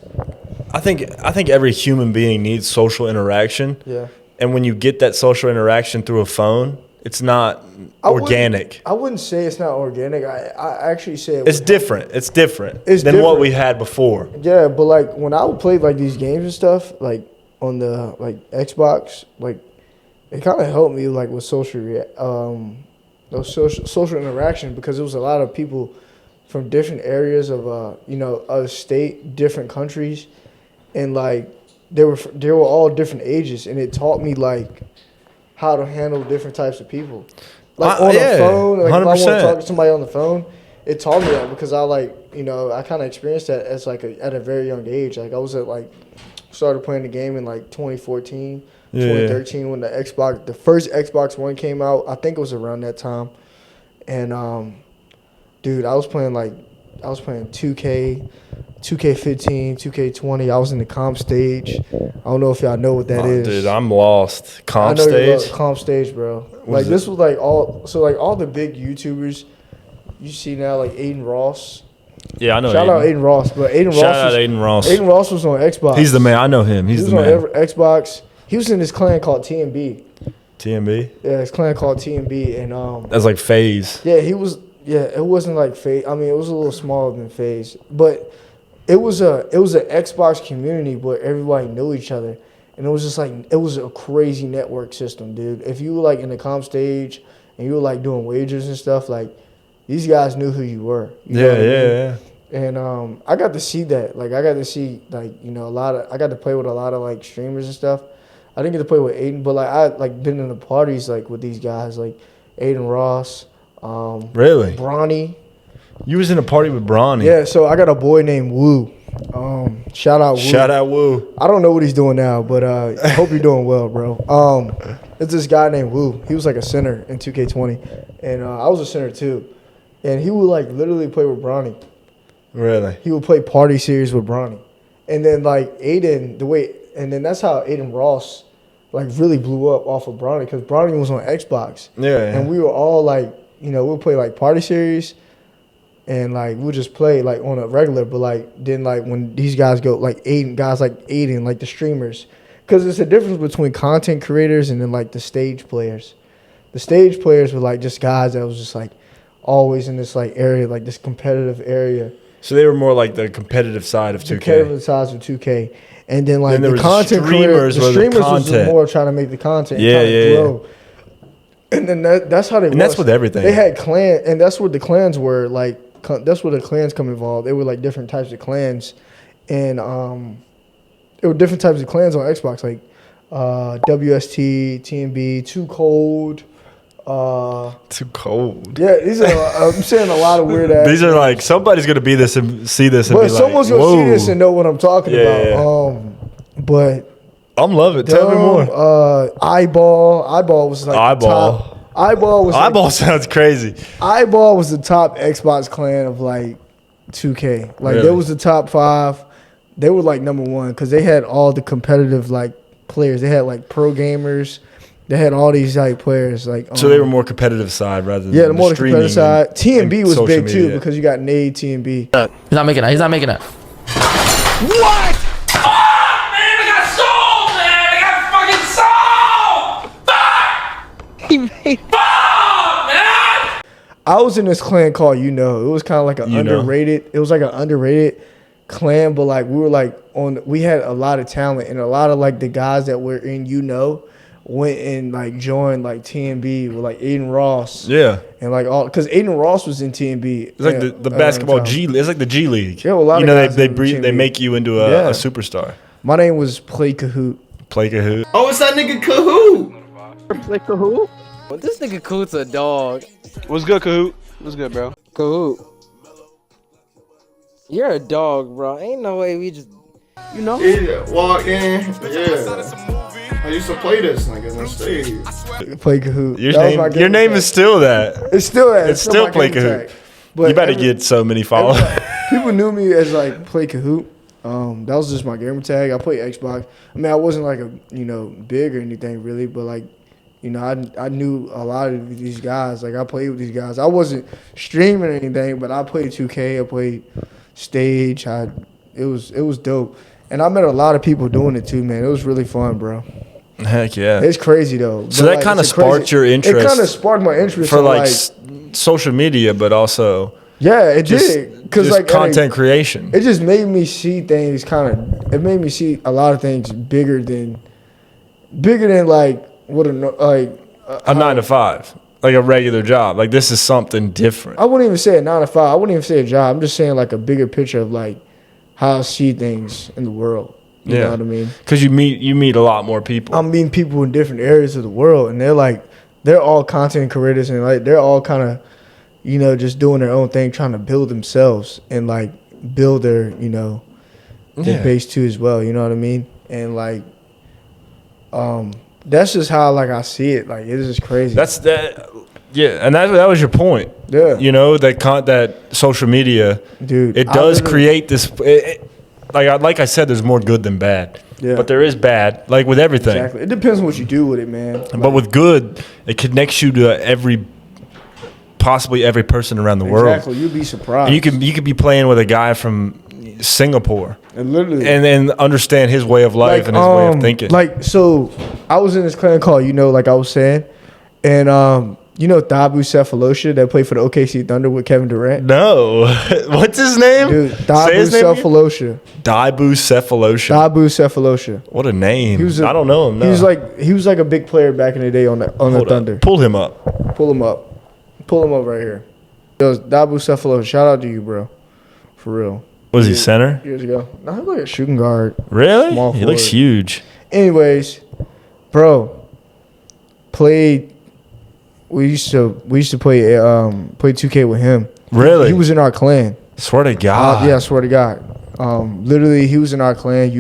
Speaker 2: I think every human being needs social interaction.
Speaker 3: Yeah.
Speaker 2: And when you get that social interaction through a phone, it's not organic.
Speaker 3: I wouldn't say it's not organic. I actually say
Speaker 2: it's different. It's different than
Speaker 3: different.
Speaker 2: what we had before.
Speaker 3: Yeah, but like when I would play like these games and stuff, like on the like Xbox, like it kind of helped me like with social interaction because it was a lot of people from different areas of a state, different countries, and like they were all different ages, and it taught me like how to handle different types of people. Like on the phone, like 100%. If I want to talk to somebody on the phone, it taught me that because I kind of experienced that as like at a very young age. Like I was started playing the game in like 2014. 2013 when the first Xbox One came out. I think it was around that time. And dude, I was playing 2K, 2K15, 2K20. I was in the comp stage. I don't know if y'all know what that is.
Speaker 2: Dude, I'm lost. Comp
Speaker 3: I know
Speaker 2: stage?
Speaker 3: Comp stage, bro. Like this was like all the big YouTubers you see now, like Aiden Ross.
Speaker 2: Yeah, I know.
Speaker 3: Shout out Aiden Ross, but Aiden Ross was on Xbox.
Speaker 2: He's the man. I know him. He was
Speaker 3: on Xbox. He was in this clan called TMB.
Speaker 2: TMB?
Speaker 3: Yeah, his clan called TMB, and
Speaker 2: that's like FaZe.
Speaker 3: Yeah, he was. Yeah, it wasn't like FaZe. I mean, it was a little smaller than FaZe, but it was an Xbox community where everybody knew each other, and it was just like it was a crazy network system, dude. If you were like in the comp stage and you were like doing wagers and stuff, like these guys knew who you were. You know
Speaker 2: Yeah,
Speaker 3: what I mean?
Speaker 2: yeah.
Speaker 3: And I got to see that. Like I got to see like I got to play with a lot of like streamers and stuff. I didn't get to play with Aiden, but like I like been in the parties like with these guys like Aiden Ross,
Speaker 2: Really?
Speaker 3: Bronny.
Speaker 2: You was in a party with Bronny.
Speaker 3: Yeah, so I got a boy named Woo. Shout out Woo.
Speaker 2: Shout out Woo.
Speaker 3: I don't know what he's doing now, but I hope you're doing well, bro. It's this guy named Woo. He was like a center in 2K20, and I was a center too. And he would like literally play with Bronny.
Speaker 2: Really?
Speaker 3: He would play party series with Bronny, and then like Aiden, and then that's how Aiden Ross like really blew up off of Bronny because Bronny was on Xbox.
Speaker 2: Yeah.
Speaker 3: And we were all like, we'll play like party series, and like we'll just play like on a regular. But like then like when these guys go like guys like Aiden, like the streamers, because there's a difference between content creators and then like the stage players. The stage players were like just guys that was just like always in this like area, like this competitive area.
Speaker 2: So they were more like the competitive side of 2K.
Speaker 3: Competitive sides of 2K. And then like
Speaker 2: there
Speaker 3: the
Speaker 2: was
Speaker 3: content
Speaker 2: streamers
Speaker 3: creators, the
Speaker 2: were the
Speaker 3: streamers was
Speaker 2: content.
Speaker 3: just more trying to make the content,
Speaker 2: Yeah,
Speaker 3: trying to
Speaker 2: yeah,
Speaker 3: grow. And then that's how they.
Speaker 2: And that's with everything.
Speaker 3: They had clan, and that's what the clans were like. That's where the clans come involved. They were like different types of clans, and there were different types of clans on Xbox, like WST, TMB, Too Cold.
Speaker 2: Too cold.
Speaker 3: Yeah, these are. I'm saying a lot of weird ass.
Speaker 2: These are like somebody's gonna be this and see this and
Speaker 3: But
Speaker 2: be like,
Speaker 3: someone's gonna
Speaker 2: whoa.
Speaker 3: see this and know what I'm talking about.
Speaker 2: Yeah.
Speaker 3: But
Speaker 2: I'm loving it. Tell me more.
Speaker 3: Eyeball was like
Speaker 2: Eyeball.
Speaker 3: The top. Eyeball was
Speaker 2: Eyeball sounds crazy.
Speaker 3: Eyeball was the top Xbox clan of like 2K. Like
Speaker 2: Really?
Speaker 3: There was the top 5. They were like number 1 because they had all the competitive like players. They had like pro gamers. They had all these like players like.
Speaker 2: So they were more competitive side rather than
Speaker 3: the more the
Speaker 2: streaming
Speaker 3: competitive side. TMB was
Speaker 2: social
Speaker 3: big
Speaker 2: media.
Speaker 3: too because you got Nade TMB.
Speaker 4: He's not making it. He's not making it.
Speaker 5: What? Oh, man, I got soul, man. I got fucking soul. Fuck.
Speaker 4: He made.
Speaker 5: Fuck, man.
Speaker 3: I was in this clan called It was kind of like an underrated. It was like an underrated clan, but like we were like we had a lot of talent, and a lot of like the guys that were in went and like joined like TMB with like Aiden Ross.
Speaker 2: Yeah.
Speaker 3: And like all because Aiden Ross was in TMB.
Speaker 2: It's like the basketball G. It's like the G League.
Speaker 3: Yeah, well, a lot of guys
Speaker 2: they
Speaker 3: in
Speaker 2: breed, they
Speaker 3: TMB.
Speaker 2: make you into a superstar.
Speaker 3: My name was Play Kahoot.
Speaker 2: Play Kahoot.
Speaker 5: Oh, it's that nigga Kahoot.
Speaker 4: Like Kahoot? Well, this nigga Kahoot's a dog.
Speaker 6: What's good, Kahoot? What's good, bro?
Speaker 4: Kahoot. You're a dog, bro. Ain't no way we just. You know?
Speaker 7: Yeah, walked in. Yeah. I used to play this nigga on stage.
Speaker 3: Play Kahoot.
Speaker 2: Your name is still that.
Speaker 3: It's still that.
Speaker 2: It's still
Speaker 3: my
Speaker 2: Play
Speaker 3: gamer
Speaker 2: Kahoot.
Speaker 3: tag. But
Speaker 2: You better get so many followers.
Speaker 3: people knew me as like Play Kahoot. That was just my gamer tag. I played Xbox. I mean, I wasn't like a big or anything really, but like I knew a lot of these guys. Like I played with these guys. I wasn't streaming or anything, but I played 2K. I played Stage. It was dope, and I met a lot of people doing it too, man. It was really fun, bro.
Speaker 2: Heck yeah.
Speaker 3: It's crazy though.
Speaker 2: So
Speaker 3: But,
Speaker 2: that
Speaker 3: like,
Speaker 2: kind of
Speaker 3: it's a crazy-
Speaker 2: sparked your interest.
Speaker 3: It kind of sparked my interest
Speaker 2: for
Speaker 3: in,
Speaker 2: like social media, but also
Speaker 3: yeah, it
Speaker 2: just,
Speaker 3: did because
Speaker 2: just
Speaker 3: like
Speaker 2: content creation.
Speaker 3: it just made me see things it made me see a lot of things bigger than like what
Speaker 2: A 9 to 5, like a regular job. Like this is something different.
Speaker 3: I wouldn't even say a 9 to 5. I wouldn't even say a job. I'm just saying like a bigger picture of like how I see things in the world. You know what I mean?
Speaker 2: Because you meet a lot more people.
Speaker 3: I'm meeting people in different areas of the world, and they're all content creators, and like they're all kind of, just doing their own thing, trying to build themselves and like build their, their base too as well. You know what I mean? And like, that's just how like I see it. Like it is just crazy.
Speaker 2: That's that. Yeah, and that was your point.
Speaker 3: Yeah.
Speaker 2: That social media,
Speaker 3: Dude,
Speaker 2: it does create this. Like I said, there's more good than bad.
Speaker 3: Yeah.
Speaker 2: But there is bad, like with everything.
Speaker 3: Exactly. It depends on what you do with it, man.
Speaker 2: But with good, it connects you to possibly every person around the world.
Speaker 3: Exactly. You'd be surprised.
Speaker 2: And you could be playing with a guy from Singapore
Speaker 3: and literally
Speaker 2: and then understand his way of life and his way of thinking.
Speaker 3: Like, so I was in this clan called, like I was saying, and You know Dabu Cephalosha that played for the OKC Thunder with Kevin Durant?
Speaker 2: No. What's his name?
Speaker 3: Dude,
Speaker 2: Say
Speaker 3: Dabu
Speaker 2: his name again?
Speaker 3: Cephalosha.
Speaker 2: Dabu Cephalosha.
Speaker 3: Dabu Cephalosha.
Speaker 2: What a name.
Speaker 3: He was a-
Speaker 2: I don't know him. No.
Speaker 3: He was like a big player back in the day on the
Speaker 2: Hold up.
Speaker 3: Thunder.
Speaker 2: Pull him up.
Speaker 3: Pull him up. Pull him up right here. It was Dabu Cephalosha. Shout out to you, bro. For real.
Speaker 2: Was he center?
Speaker 3: Years ago. No, he was like a shooting guard.
Speaker 2: Really?
Speaker 3: Small
Speaker 2: He looks
Speaker 3: forward.
Speaker 2: huge.
Speaker 3: Anyways, bro, we used to play 2K with him.
Speaker 2: Really?
Speaker 3: He was in our clan.
Speaker 2: Swear to God.
Speaker 3: Yeah, I swear to God. Literally, he was in our clan,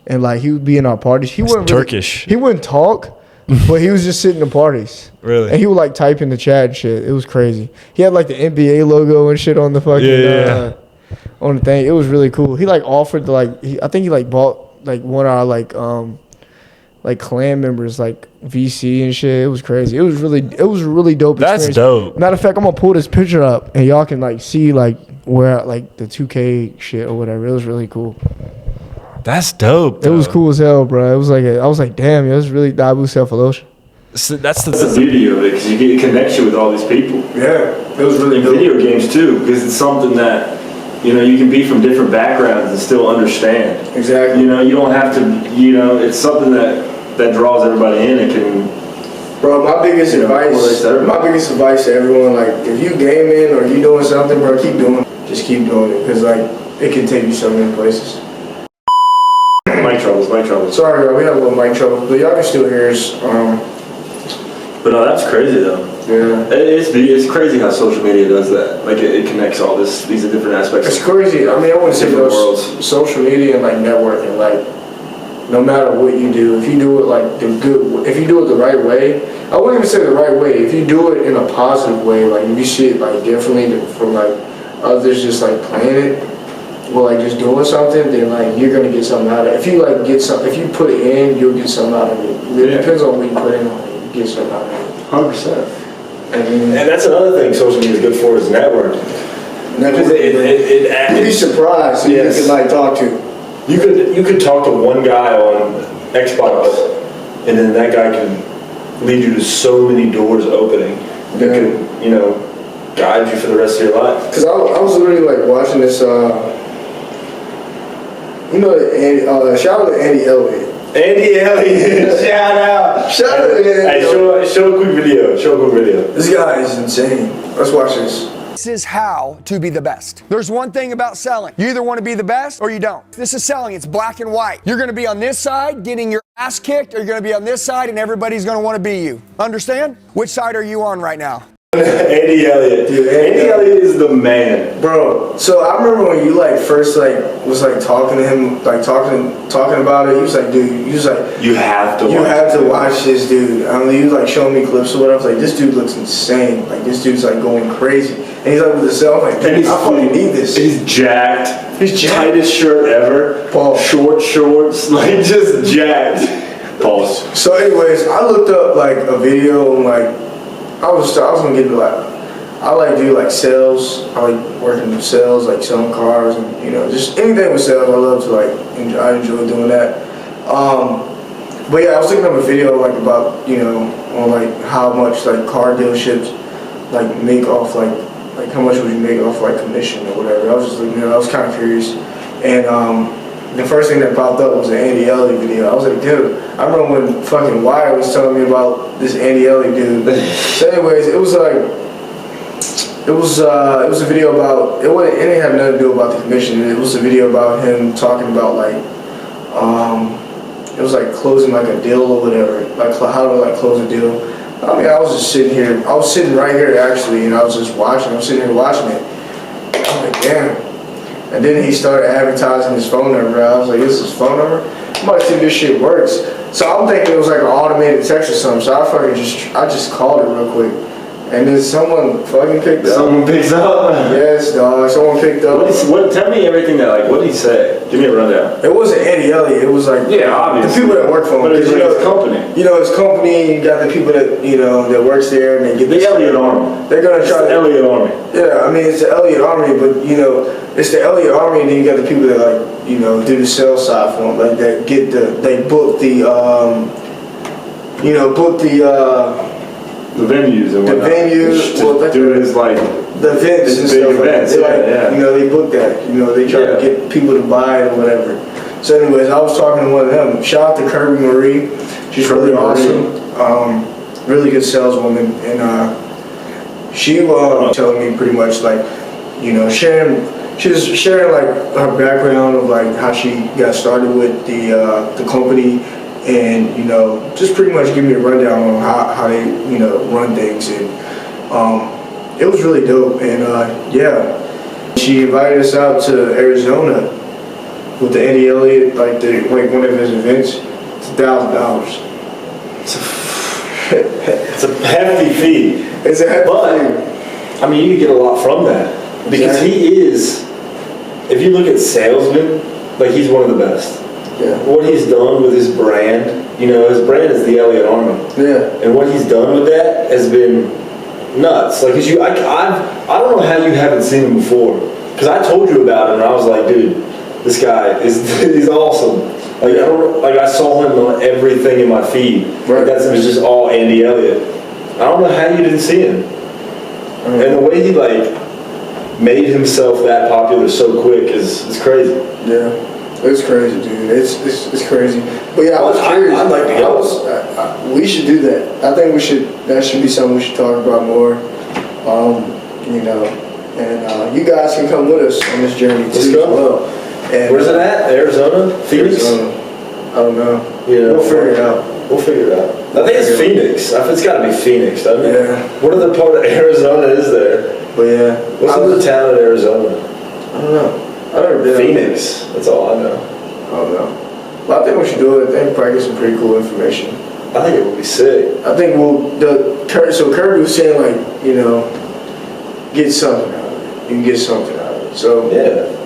Speaker 3: and like he would be in our parties. He wouldn't
Speaker 2: Turkish.
Speaker 3: He wouldn't talk, but he was just sitting in parties.
Speaker 2: Really?
Speaker 3: And he would like type in the chat and shit. It was crazy. He had like the NBA logo and shit on the fucking
Speaker 2: Yeah.
Speaker 3: on the thing. It was really cool. He like offered to I think he like bought like one of our like clan members like VC and shit. It was crazy. It was really dope.
Speaker 2: That's
Speaker 3: experience.
Speaker 2: dope.
Speaker 3: Matter of fact, I'm gonna pull this picture up and y'all can like see like where like the 2K shit or whatever. It was really cool.
Speaker 2: That's dope.
Speaker 3: It was
Speaker 2: though.
Speaker 3: cool as hell, bro. It was like I was like, damn, it was really Dabu Cephalosha.
Speaker 2: So that's the
Speaker 8: beauty of it, because it connects you with all these people.
Speaker 3: Yeah, it was really
Speaker 8: In video games too, because it's something that, you know, you can be from different backgrounds and still understand.
Speaker 3: Exactly.
Speaker 8: You know, you don't have to, you know, it's something that draws everybody in and can.
Speaker 3: Bro, my biggest advice to everyone, like, if you gaming or you doing something, bro, keep doing it. Just keep doing it, because, like, it can take you so many places.
Speaker 8: Mic troubles.
Speaker 3: Sorry, bro, we have a little mic trouble, but y'all can still hear us.
Speaker 8: But no, that's crazy though.
Speaker 3: Yeah.
Speaker 8: It's crazy how social media does that. Like it connects all these different aspects.
Speaker 3: It's crazy. I mean, I wouldn't say
Speaker 8: Different
Speaker 3: those
Speaker 8: worlds.
Speaker 3: social media and, like, networking, like, no matter what you do, if you do it, like, if you do it the right way, I wouldn't even say the right way, if you do it in a positive way, like, if you see it, like, differently from, like, others just, like, playing it, or, like, just doing something, then, like, you're gonna get something out of it. If you, like, if you put it in, you'll get something out of it. It depends on what you put in on it, you get something out of it.
Speaker 8: 100%.
Speaker 3: And
Speaker 8: that's another thing social media is good for is networking. Because
Speaker 3: you'd be surprised who you
Speaker 8: Yes.
Speaker 3: can, like, talk to.
Speaker 8: You could talk to one guy on Xbox, and then that guy can lead you to so many doors opening that could, you know, guide you for the rest of your life.
Speaker 3: Because I was literally, like, watching this, shout out to Andy Elliott.
Speaker 8: Andy Elliott, shout out.
Speaker 3: Shout out to Andy
Speaker 8: Hey, show a quick video.
Speaker 3: This guy is insane. Let's watch this.
Speaker 9: This is how to be the best. There's one thing about selling. You either want to be the best or you don't. This is selling. It's black and white. You're going to be on this side getting your ass kicked, or you're going to be on this side and everybody's going to want to be you. Understand? Which side are you on right now?
Speaker 8: Andy Elliott. Dude, Andy Elliott is the man.
Speaker 3: Bro, so I remember when you, like, first, like, was, like, talking to him, like, talking about it, he was like, dude,
Speaker 8: You have to
Speaker 3: watch this dude. I mean, he was, like, showing me clips of what I was like, this dude looks insane. Like, this dude's, like, going crazy. And he's, like, with the cell phone, like, dude, I fucking need this.
Speaker 8: He's jacked.
Speaker 3: He's jacked.
Speaker 8: Tightest shirt ever.
Speaker 3: Pause.
Speaker 8: Short shorts. Like, just jacked. Pause.
Speaker 3: So anyways, I looked up, like, a video, and, like, I was gonna get into, like, I like do like sales. I like working in sales, like selling cars, and, you know, just anything with sales. I love to, like, I enjoy doing that. But yeah, I was looking up a video, like, about, you know, on, like, how much, like, car dealerships, like, make off, like how much would you make off, like, commission or whatever. I was just looking, I was kind of curious, and the first thing that popped up was an Andy Elliott video. I was like, dude, I remember when fucking Wire was telling me about this Andy Elliott dude. So anyways, it was a video about, it didn't have nothing to do about the commission. It was a video about him talking about, like, it was like closing, like, a deal or whatever, like how to, like, close a deal. I mean, I was just sitting here, I was sitting right here actually, and I was just watching, I'm sitting here watching it. I'm like, damn. And then he started advertising his phone number. I was like, this is his phone number? I'm about to see if this shit works. So I'm thinking it was like an automated text or something, so I just called it real quick. And then someone fucking picked up.
Speaker 8: Someone picks up?
Speaker 3: Yes, dog. Someone picked up.
Speaker 8: Tell me everything that, like, what did he say? Give me a rundown.
Speaker 3: It wasn't Andy Elliott. It was like,
Speaker 8: Yeah, obviously.
Speaker 3: the people that work for him.
Speaker 8: But it's
Speaker 3: 'Cause,
Speaker 8: like
Speaker 3: you know,
Speaker 8: his company.
Speaker 3: You know, his company, you got the people that, you know, that works there, and they get
Speaker 8: The Elliott Army.
Speaker 3: They're going to
Speaker 8: It's
Speaker 3: try
Speaker 8: the
Speaker 3: to.
Speaker 8: Elliott Army.
Speaker 3: Yeah, I mean, it's the Elliott Army, but, you know, it's the Elliott Army, and then you got the people that, like, you know, do the sales side for them, like, that get they book the,
Speaker 8: The venues and whatnot.
Speaker 3: venues, well,
Speaker 8: Just do his like
Speaker 3: the events
Speaker 8: his
Speaker 3: and
Speaker 8: big
Speaker 3: stuff
Speaker 8: events.
Speaker 3: like that.
Speaker 8: Yeah, yeah.
Speaker 3: You know, they book that. You know, they try to get people to buy it or whatever. So anyways, I was talking to one of them. Shout out to Kirby Marie. She's really awesome. Really good saleswoman. And she was telling me pretty much like, you know, she was sharing like her background of like how she got started with the company, and you know, just pretty much give me a rundown on how they, you know, run things. And it was really dope. And yeah, she invited us out to Arizona with the Andy Elliott, like one of his events. It's $1,000.
Speaker 8: It's a hefty fee.
Speaker 3: It's a hefty
Speaker 8: fee. I mean, you can get a lot from that because he is. If you look at salesmen, like he's one of the best.
Speaker 3: Yeah.
Speaker 8: What he's done with his brand, you know, his brand is the Elliott Army.
Speaker 3: Yeah.
Speaker 8: And what he's done with that has been nuts. Like, cause I don't know how you haven't seen him before. Cause I told you about him and I was like, dude, this guy he's awesome. Like I saw him on everything in my feed. Right. It was just all Andy Elliott. I don't know how you didn't see him. And the way he like made himself that popular so quick is crazy.
Speaker 3: Yeah, it's crazy, dude. It's crazy. But yeah, I was curious.
Speaker 8: I'd like to go.
Speaker 3: We should do that. I think we should. That should be something we should talk about more. You know, and you guys can come with us on this journey too.
Speaker 8: Let's go.
Speaker 3: As well. And,
Speaker 8: where's it at? Arizona? Phoenix?
Speaker 3: Arizona. I don't know.
Speaker 8: Yeah,
Speaker 3: we'll figure it out.
Speaker 8: We'll figure it out. I think it's Phoenix. It's got to be Phoenix, doesn't it?
Speaker 3: Yeah.
Speaker 8: What other part of Arizona is there?
Speaker 3: But yeah.
Speaker 8: What's the town in Arizona?
Speaker 3: I don't know. I've never been.
Speaker 8: Phoenix. That's all I know.
Speaker 3: I don't know. But I think we should do it. I think probably get some pretty cool information.
Speaker 8: I think it would be sick.
Speaker 3: I think so Kirby was saying like, you know, get something out of it. You can get something out of it. So
Speaker 8: yeah.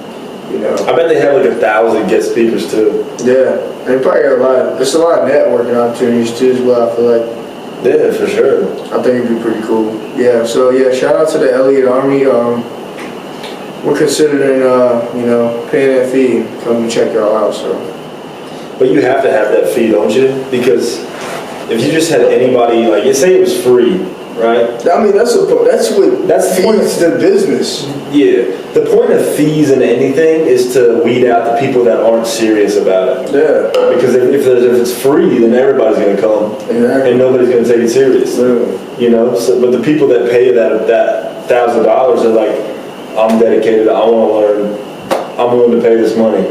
Speaker 3: You know.
Speaker 8: I bet they have like 1,000 guest speakers too.
Speaker 3: Yeah. They probably got there's a lot of networking opportunities too as well, I feel like.
Speaker 8: Yeah, for sure.
Speaker 3: I think it'd be pretty cool. Yeah, so yeah, shout out to the Elliott Army. We're considering, you know, paying that fee. Come and check y'all out, so.
Speaker 8: But you have to have that fee, don't you? Because if you just had anybody, like, you say it was free, right?
Speaker 3: I mean, that's what feeds the business.
Speaker 8: Yeah. The point of fees in anything is to weed out the people that aren't serious about it.
Speaker 3: Yeah.
Speaker 8: Because if it's free, then everybody's going to come.
Speaker 3: Exactly.
Speaker 8: And nobody's going to take it serious.
Speaker 3: Yeah.
Speaker 8: You know? So, but the people that pay that $1,000 are like, I'm dedicated, I want to learn, I'm willing to pay this money.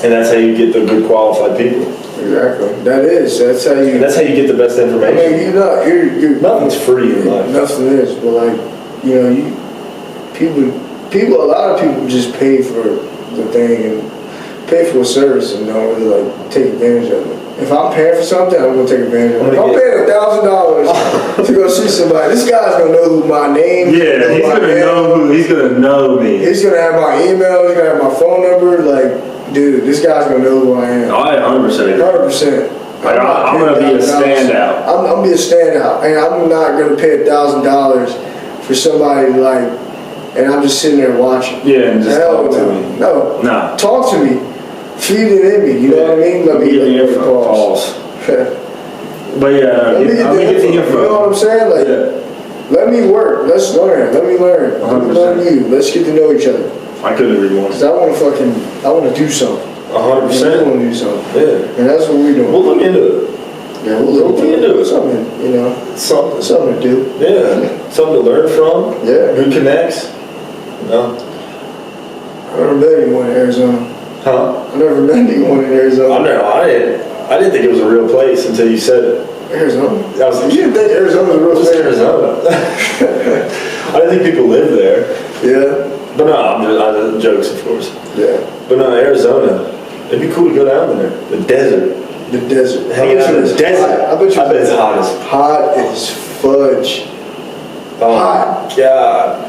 Speaker 8: And that's how you get the good qualified people.
Speaker 3: Exactly. That's how you
Speaker 8: get the best information.
Speaker 3: I mean, you're
Speaker 8: nothing's free in life.
Speaker 3: Nothing is, but like, you know, a lot of people just pay for the thing and pay for a service and don't really like take advantage of it. If I'm paying for something, I'm gonna take advantage of it. If I'm paying $1,000 to go see somebody, this guy's gonna know who my name.
Speaker 8: Yeah, he's gonna know me.
Speaker 3: He's gonna have my email. He's gonna have my phone number. Like, dude, this guy's gonna know who I am.
Speaker 8: I 100% agree.
Speaker 3: 100%.
Speaker 8: Like, I'm gonna be a standout.
Speaker 3: I'm gonna be a standout, and I'm not gonna pay $1,000 for somebody like, and I'm just sitting there watching.
Speaker 8: Yeah, and just talk to me.
Speaker 3: No,
Speaker 8: nah.
Speaker 3: Talk to me. Feed it in me. You know what I mean? Let me get the info.
Speaker 8: Pause. But yeah,
Speaker 3: let me get the info. You know what I'm saying? Like, let me work. Let's learn. Let me learn. Let me learn you. Let's get to know each other.
Speaker 8: I couldn't agree more.
Speaker 3: Cause I want to do something.
Speaker 8: 100%.
Speaker 3: I want to do something.
Speaker 8: Yeah.
Speaker 3: And that's what we're doing.
Speaker 8: We'll look into it.
Speaker 3: Yeah, we'll look into it. Something, you know. Something to do.
Speaker 8: Yeah. Something to learn from.
Speaker 3: Yeah.
Speaker 8: Who connects? No.
Speaker 3: I've never met anyone in Arizona.
Speaker 8: Huh?
Speaker 3: I've never met anyone in Arizona.
Speaker 8: I didn't think it was a real place until you said it.
Speaker 3: Arizona?
Speaker 8: I was like,
Speaker 3: you didn't think Arizona was a real place?
Speaker 8: Arizona. I didn't think people lived there.
Speaker 3: Yeah.
Speaker 8: But no, I'm just jokes, of course.
Speaker 3: Yeah.
Speaker 8: But no, Arizona, it'd be cool to go down there. The desert.
Speaker 3: The desert.
Speaker 8: Hanging out in the desert.
Speaker 3: I bet
Speaker 8: it's hot
Speaker 3: as fudge.
Speaker 8: Oh
Speaker 3: hot.
Speaker 8: God.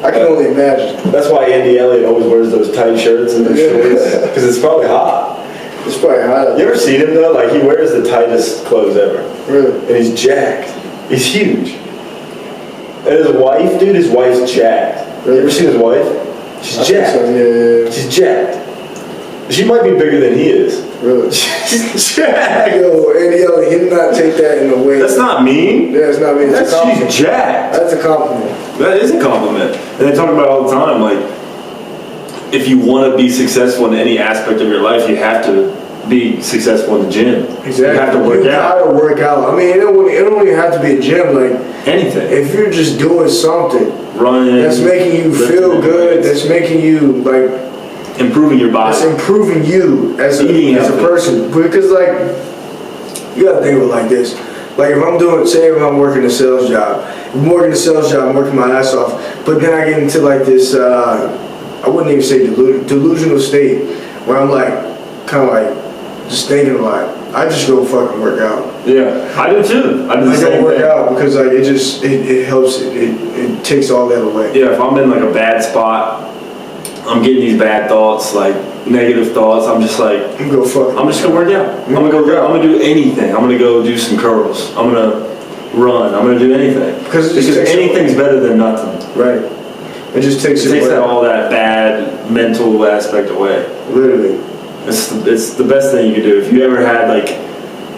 Speaker 3: I can only imagine.
Speaker 8: That's why Andy Elliott always wears those tight shirts and those shorts. Because it's probably hot.
Speaker 3: It's probably hot.
Speaker 8: You ever seen him though? Like, he wears the tightest clothes ever.
Speaker 3: Really?
Speaker 8: And he's jacked. He's huge. And his wife, dude, his wife's jacked. Really? You ever seen his wife? She's jacked.
Speaker 3: So, yeah.
Speaker 8: She's jacked. She might be bigger than he is.
Speaker 3: Really?
Speaker 8: She's jacked.
Speaker 3: Yo, he did not take that in a way.
Speaker 8: That's not mean.
Speaker 3: Yeah, it's not mean. It's a compliment.
Speaker 8: She's jacked.
Speaker 3: That's a compliment.
Speaker 8: That is a compliment. And they talk about it all the time, like, if you want to be successful in any aspect of your life, you have to be successful in the gym.
Speaker 3: Exactly.
Speaker 8: You have to work out.
Speaker 3: You gotta work out. I mean, it don't even have to be a gym. Like
Speaker 8: anything.
Speaker 3: If you're just doing something,
Speaker 8: running,
Speaker 3: that's making you feel good. That's making you like
Speaker 8: improving your body.
Speaker 3: That's improving you as a person. Because like you gotta think of it like this. Like if I'm working a sales job, I'm working my ass off. But then I get into like this, I wouldn't even say delusional state where I'm like, kind of like just thinking about it. I just go fucking work out.
Speaker 8: Yeah, I do too. I do the same
Speaker 3: go work
Speaker 8: thing.
Speaker 3: out because like it helps. It takes all that away.
Speaker 8: Yeah, if I'm in like a bad spot, I'm getting these bad thoughts, like negative thoughts. I'm just like, I'm just gonna work out. I'm gonna do anything. I'm gonna go do some curls. I'm gonna run. I'm gonna do anything because anything's better than nothing.
Speaker 3: Right. It just takes
Speaker 8: all that bad mental aspect away.
Speaker 3: Literally.
Speaker 8: It's the best thing you can do. If you ever had like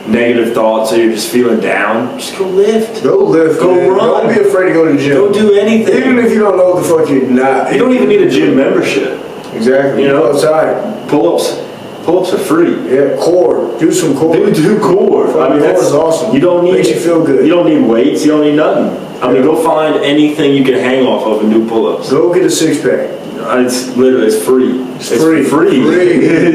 Speaker 8: negative thoughts or you're just feeling down, just go lift.
Speaker 3: Go lift.
Speaker 8: Go
Speaker 3: man.
Speaker 8: run.
Speaker 3: Don't be afraid to go to the gym.
Speaker 8: Go do anything.
Speaker 3: Even if you don't know what the fuck you're not.
Speaker 8: You don't even need a gym membership.
Speaker 3: Exactly.
Speaker 8: You know,
Speaker 3: go outside.
Speaker 8: Pull-ups are free.
Speaker 3: Yeah, core. Do some core.
Speaker 8: Do core. I mean,
Speaker 3: that's awesome.
Speaker 8: You don't need.
Speaker 3: Makes you feel good.
Speaker 8: You don't need weights. You don't need nothing. I mean, go find anything you can hang off of and do pull-ups.
Speaker 3: Go get a six-pack.
Speaker 8: It's literally, it's free.
Speaker 3: It's free.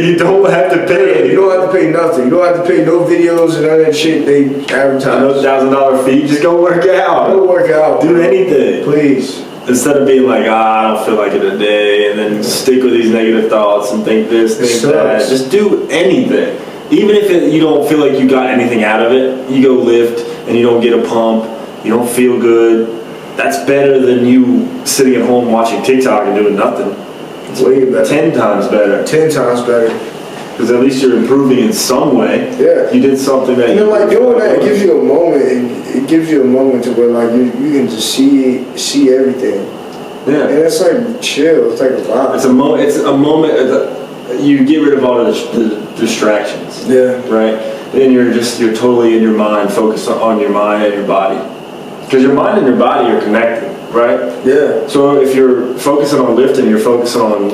Speaker 8: You don't have to pay.
Speaker 3: You don't have to pay nothing. You don't have to pay no videos and none of that shit they advertise.
Speaker 8: No $1,000 fee. Just go work out.
Speaker 3: Go work out.
Speaker 8: Do anything.
Speaker 3: Please.
Speaker 8: Instead of being like, I don't feel like it today, and then stick with these negative thoughts and think this, think that. Just do anything. Even if you don't feel like you got anything out of it, you go lift and you don't get a pump, you don't feel good. That's better than you sitting at home watching TikTok and doing nothing. It's
Speaker 3: way better.
Speaker 8: 10 times better.
Speaker 3: 10 times better.
Speaker 8: Because at least you're improving in some way.
Speaker 3: Yeah.
Speaker 8: You did something that.
Speaker 3: And then like doing that gives you a moment. It gives you a moment to where like you can just see everything.
Speaker 8: Yeah.
Speaker 3: And it's like chill. It's like a vibe.
Speaker 8: It's a moment. You get rid of all the distractions.
Speaker 3: Yeah.
Speaker 8: Right. Then you're totally in your mind, focused on your mind and your body. Because your mind and your body are connected, right?
Speaker 3: Yeah.
Speaker 8: So if you're focusing on lifting, you're focusing on,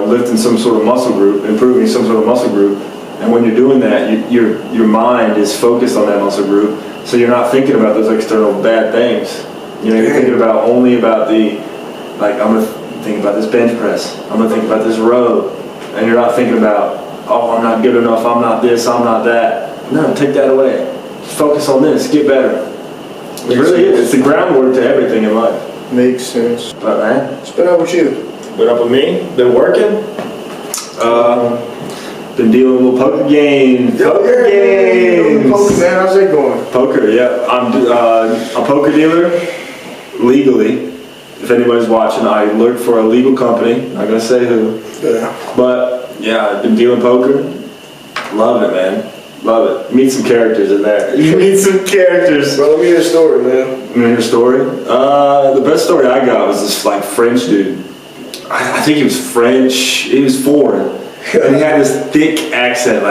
Speaker 8: lifting some sort of muscle group, improving some sort of muscle group. And when you're doing that, your mind is focused on that muscle group. So you're not thinking about those external bad things. You're thinking only about I'm going to think about this bench press. I'm going to think about this row. And you're not thinking about, I'm not good enough, I'm not this, I'm not that. No, take that away. Just focus on this, get better. It really is. It's the groundwork to everything in life.
Speaker 3: Makes sense.
Speaker 8: But man,
Speaker 3: what's been up with you?
Speaker 8: Been up with me? Been working? Been dealing with little poker games. Poker games.
Speaker 3: Poker, man. How's that going?
Speaker 8: Poker, yeah. I'm a poker dealer legally. If anybody's watching, I work for a legal company. Not gonna say who.
Speaker 3: Yeah.
Speaker 8: But yeah, I've been dealing poker. Love it, man. Love it. Meet some characters in there. You meet some characters.
Speaker 3: Bro, let me hear a story, man.
Speaker 8: You hear a story? The best story I got was this French dude. I think he was French. He was foreign. And he had this thick accent.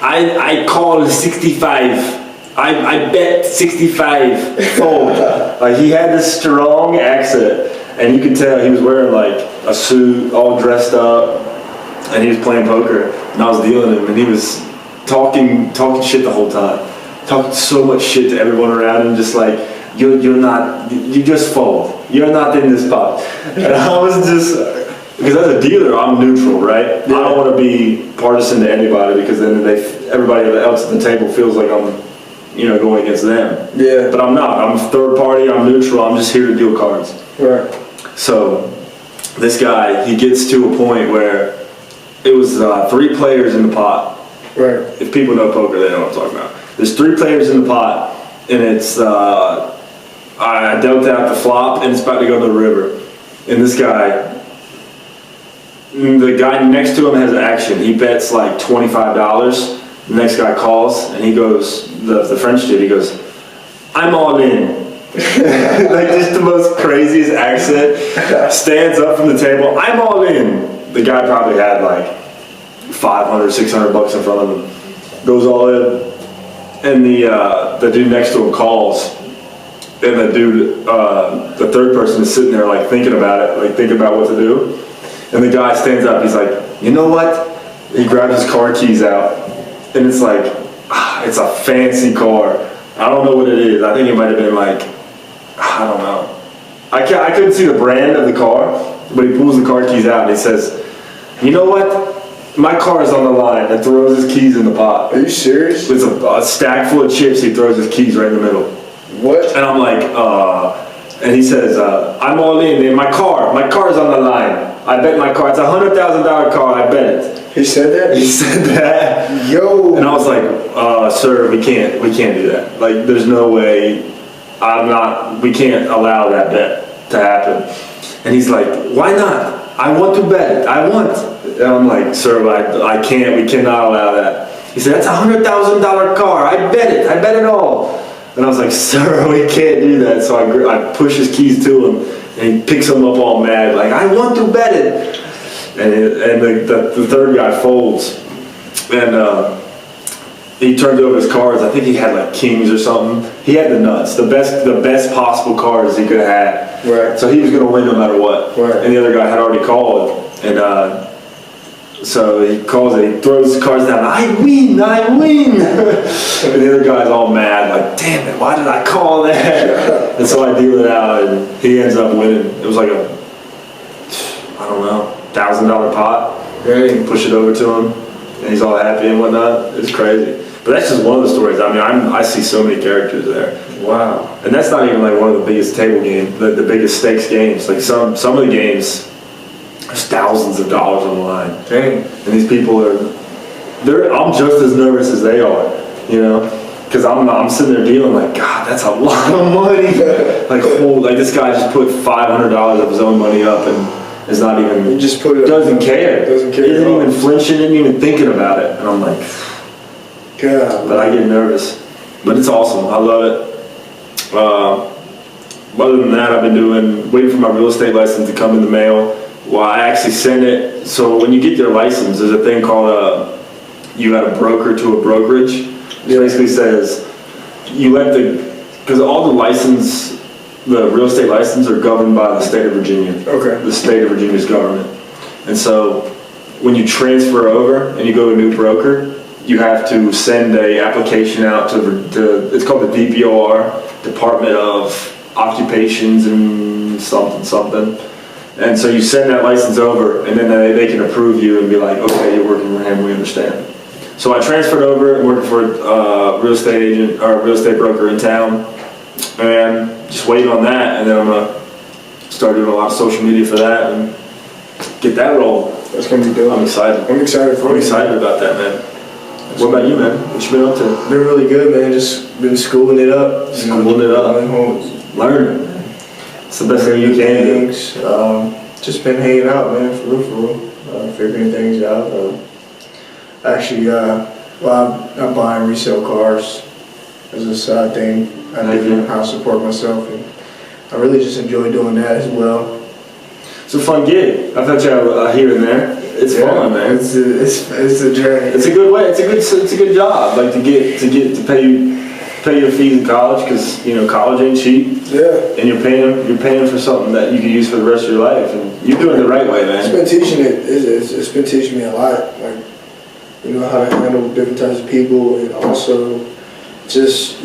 Speaker 8: I called 65. I bet 65 fold. He had this strong accent. And you could tell he was wearing a suit, all dressed up. And he was playing poker. And I was dealing him. And he was talking shit the whole time, talking so much shit to everyone around him, just you just fold, you're not in this pot. And I was just, because as a dealer, I'm neutral, right? Yeah. I don't want to be partisan to anybody because then everybody else at the table feels like I'm, going against them.
Speaker 3: Yeah.
Speaker 8: But I'm not. I'm third party. I'm neutral. I'm just here to deal cards.
Speaker 3: Right.
Speaker 8: So this guy, he gets to a point where it was 3 players in the pot.
Speaker 3: Right.
Speaker 8: If people know poker, they know what I'm talking about. There's 3 players in the pot, and it's I dealt out the flop, and it's about to go to the river. And this guy, the guy next to him has action. He bets $25. The next guy calls, and he goes, the French dude, he goes, I'm all in. Just the most craziest accent. Stands up from the table, I'm all in. the guy probably had like 500, 600 bucks in front of him. Goes all in, and the dude next to him calls, and the dude, the third person is sitting there like thinking about it, like thinking about what to do. And the guy stands up. He's like, you know what? He grabs his car keys out, and it's like, it's a fancy car. I don't know what it is. I think it might have been like, I don't know. I couldn't see the brand of the car, but he pulls the car keys out and he says, you know what? My car is on the line, and throws his keys in the pot.
Speaker 3: Are you serious?
Speaker 8: It's a stack full of chips. He throws his keys right in the middle.
Speaker 3: What?
Speaker 8: And I'm like, and he says, I'm all in, and my car is on the line. I bet my car, it's a $100,000 car, I bet it.
Speaker 3: He said that?
Speaker 8: He said that.
Speaker 3: Yo.
Speaker 8: And I was like, sir, we can't do that. Like, there's no way, we can't allow that bet to happen. And he's like, why not? I want to bet it, I want. And I'm like, sir, I can't, we cannot allow that. He said, that's a $100,000 car, I bet it all. And I was like, sir, we can't do that. So I push his keys to him, and he picks them up all mad, like, I want to bet it. And the third guy folds, and he turns over his cards. I think he had like kings or something. He had the nuts, the best possible cards he could have had.
Speaker 3: Right.
Speaker 8: So he was going to win no matter what.
Speaker 3: Right.
Speaker 8: And the other guy had already called, and so he calls it. He throws his cards down. I win. And the other guy's all mad, like, damn it, why did I call that? And so I deal it out, and he ends up winning. It was like I don't know, $1,000 pot.
Speaker 3: Right.
Speaker 8: Push it over to him, and he's all happy and whatnot. It's crazy. But that's just one of the stories. I mean, I see so many characters there.
Speaker 3: Wow.
Speaker 8: And that's not even like one of the biggest table games, the biggest stakes games. Like some of the games, there's thousands of dollars on the line.
Speaker 3: Dang.
Speaker 8: And these people I'm just as nervous as they are, you know? Because I'm sitting there dealing like, God, that's a lot of money. like this guy just put $500 of his own money up and is not even,
Speaker 3: He just put it
Speaker 8: doesn't care.
Speaker 3: Doesn't care.
Speaker 8: Isn't even flinching, isn't even thinking about it. And I'm like,
Speaker 3: God.
Speaker 8: but I get nervous. But it's awesome. I love it. Other than that, I've been waiting for my real estate license to come in the mail. Well, I actually sent it. So when you get your license, there's a thing called you got a broker to a brokerage. It basically says you let because all the real estate license are governed by the state of Virginia.
Speaker 3: Okay. The
Speaker 8: state of Virginia's government. And so when you transfer over and you go to a new broker, you have to send a application out to it's called the DPOR, Department of Occupations and something. And so you send that license over, and then they can approve you and be like, okay, you're working for him, we understand. So I transferred over and working for a real estate agent or a real estate broker in town, and just waiting on that. And then I'm gonna start doing a lot of social media for that and get that rolling.
Speaker 3: That's gonna be dope.
Speaker 8: I'm excited.
Speaker 3: I'm excited for you.
Speaker 8: I'm excited about that, man. What about you, man? What you been up to?
Speaker 3: Been really good, man. Just been schooling it up.
Speaker 8: Schooling it up. Learning. It's the best thing you can do.
Speaker 3: Just been hanging out, man, for real. Figuring things out. Actually, I'm buying resale cars as a side thing. I do how to support myself, and I really just enjoy doing that as well.
Speaker 8: It's a fun gig. I've had you here and there. It's fun, man.
Speaker 3: It's a journey.
Speaker 8: It's a good way. It's a good job. Like to pay your fees in college, because college ain't cheap.
Speaker 3: Yeah.
Speaker 8: And you're paying for something that you can use for the rest of your life, and you're doing it the right way, man.
Speaker 3: It's been teaching me a lot, like how to handle different types of people, and also just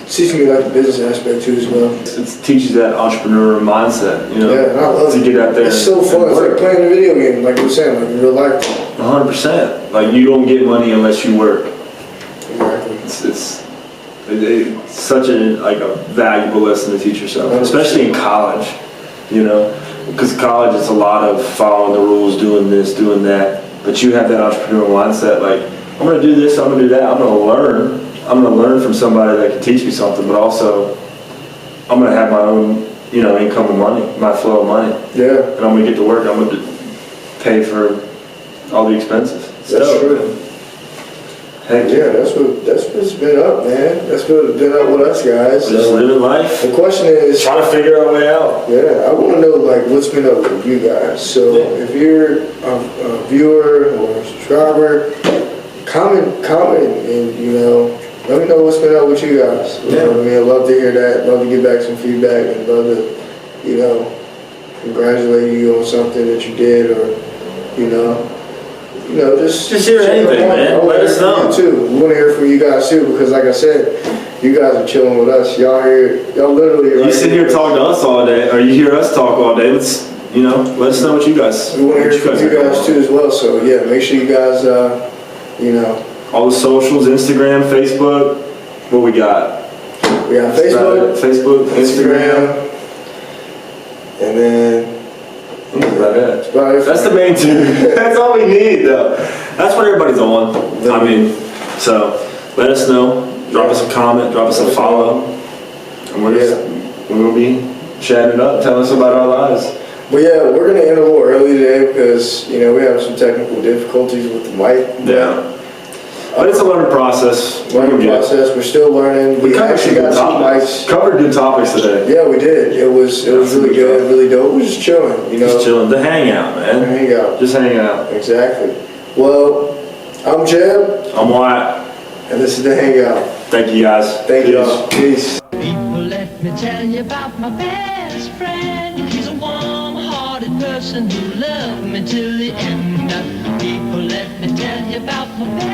Speaker 3: teaching me like the business aspect too as well.
Speaker 8: It teaches you that entrepreneur mindset,
Speaker 3: Yeah, and I love
Speaker 8: to get out there.
Speaker 3: It's so fun. It's like playing a video game, like you were saying, like in real life.
Speaker 8: 100%. Like you don't get money unless you work.
Speaker 3: Exactly.
Speaker 8: It's such a valuable lesson to teach yourself, especially in college. Because college it's a lot of following the rules, doing this, doing that. But you have that entrepreneurial mindset, like I'm going to do this, I'm going to do that, I'm going to learn. I'm going to learn from somebody that can teach me something, but also I'm going to have my own, income of money, my flow of money.
Speaker 3: Yeah.
Speaker 8: And I'm going to get to work. I'm going to pay for all the expenses.
Speaker 3: That's true.
Speaker 2: Heck
Speaker 3: Yeah, that's what's been up, man. That's what's been up with us guys.
Speaker 2: Just living life.
Speaker 3: The question is,
Speaker 2: Trying to figure our way out.
Speaker 3: yeah, I want to know like what's been up with you guys. So if you're a viewer or a subscriber, comment, and let me know what's been up with you guys. You know what I mean? I'd love to hear that. Love to get back some feedback, and love to, congratulate you on something that you did, or just
Speaker 2: hear anything, man. Let us know.
Speaker 3: Too. We want to hear from you guys too, because like I said, you guys are chilling with us. Y'all literally.
Speaker 2: You sit here talking to us all day, or you hear us talk all day. Let's, let us know what you guys.
Speaker 3: We want to hear from you guys too as well. So yeah, make sure you guys,
Speaker 2: all the socials, Instagram, Facebook. What we got?
Speaker 3: We got Facebook, Instagram, and then.
Speaker 2: That's about it. That's the main two. That's all we need, though. That's what everybody's on. I mean, so let us know. Drop us a comment. Drop us a follow. And we're gonna be chatting it up. Tell us about our lives.
Speaker 3: But yeah, we're gonna end a little early today because we have some technical difficulties with the mic.
Speaker 2: Yeah. But it's a learning process.
Speaker 3: We're still learning. We actually got some mics.
Speaker 2: Covered good topics today.
Speaker 3: Yeah, we did. It was really good, really dope. We're just chilling,
Speaker 2: Just chilling. The hangout, man.
Speaker 3: The hangout.
Speaker 2: Just hang out.
Speaker 3: Exactly. Well, I'm Jeb.
Speaker 2: I'm Wyatt.
Speaker 3: And this is the hangout.
Speaker 2: Thank you guys.
Speaker 3: Thank y'all. Peace.
Speaker 1: People, let me tell you about my best friend. He's a warm-hearted person who loved me till the end. People, let me tell you about my best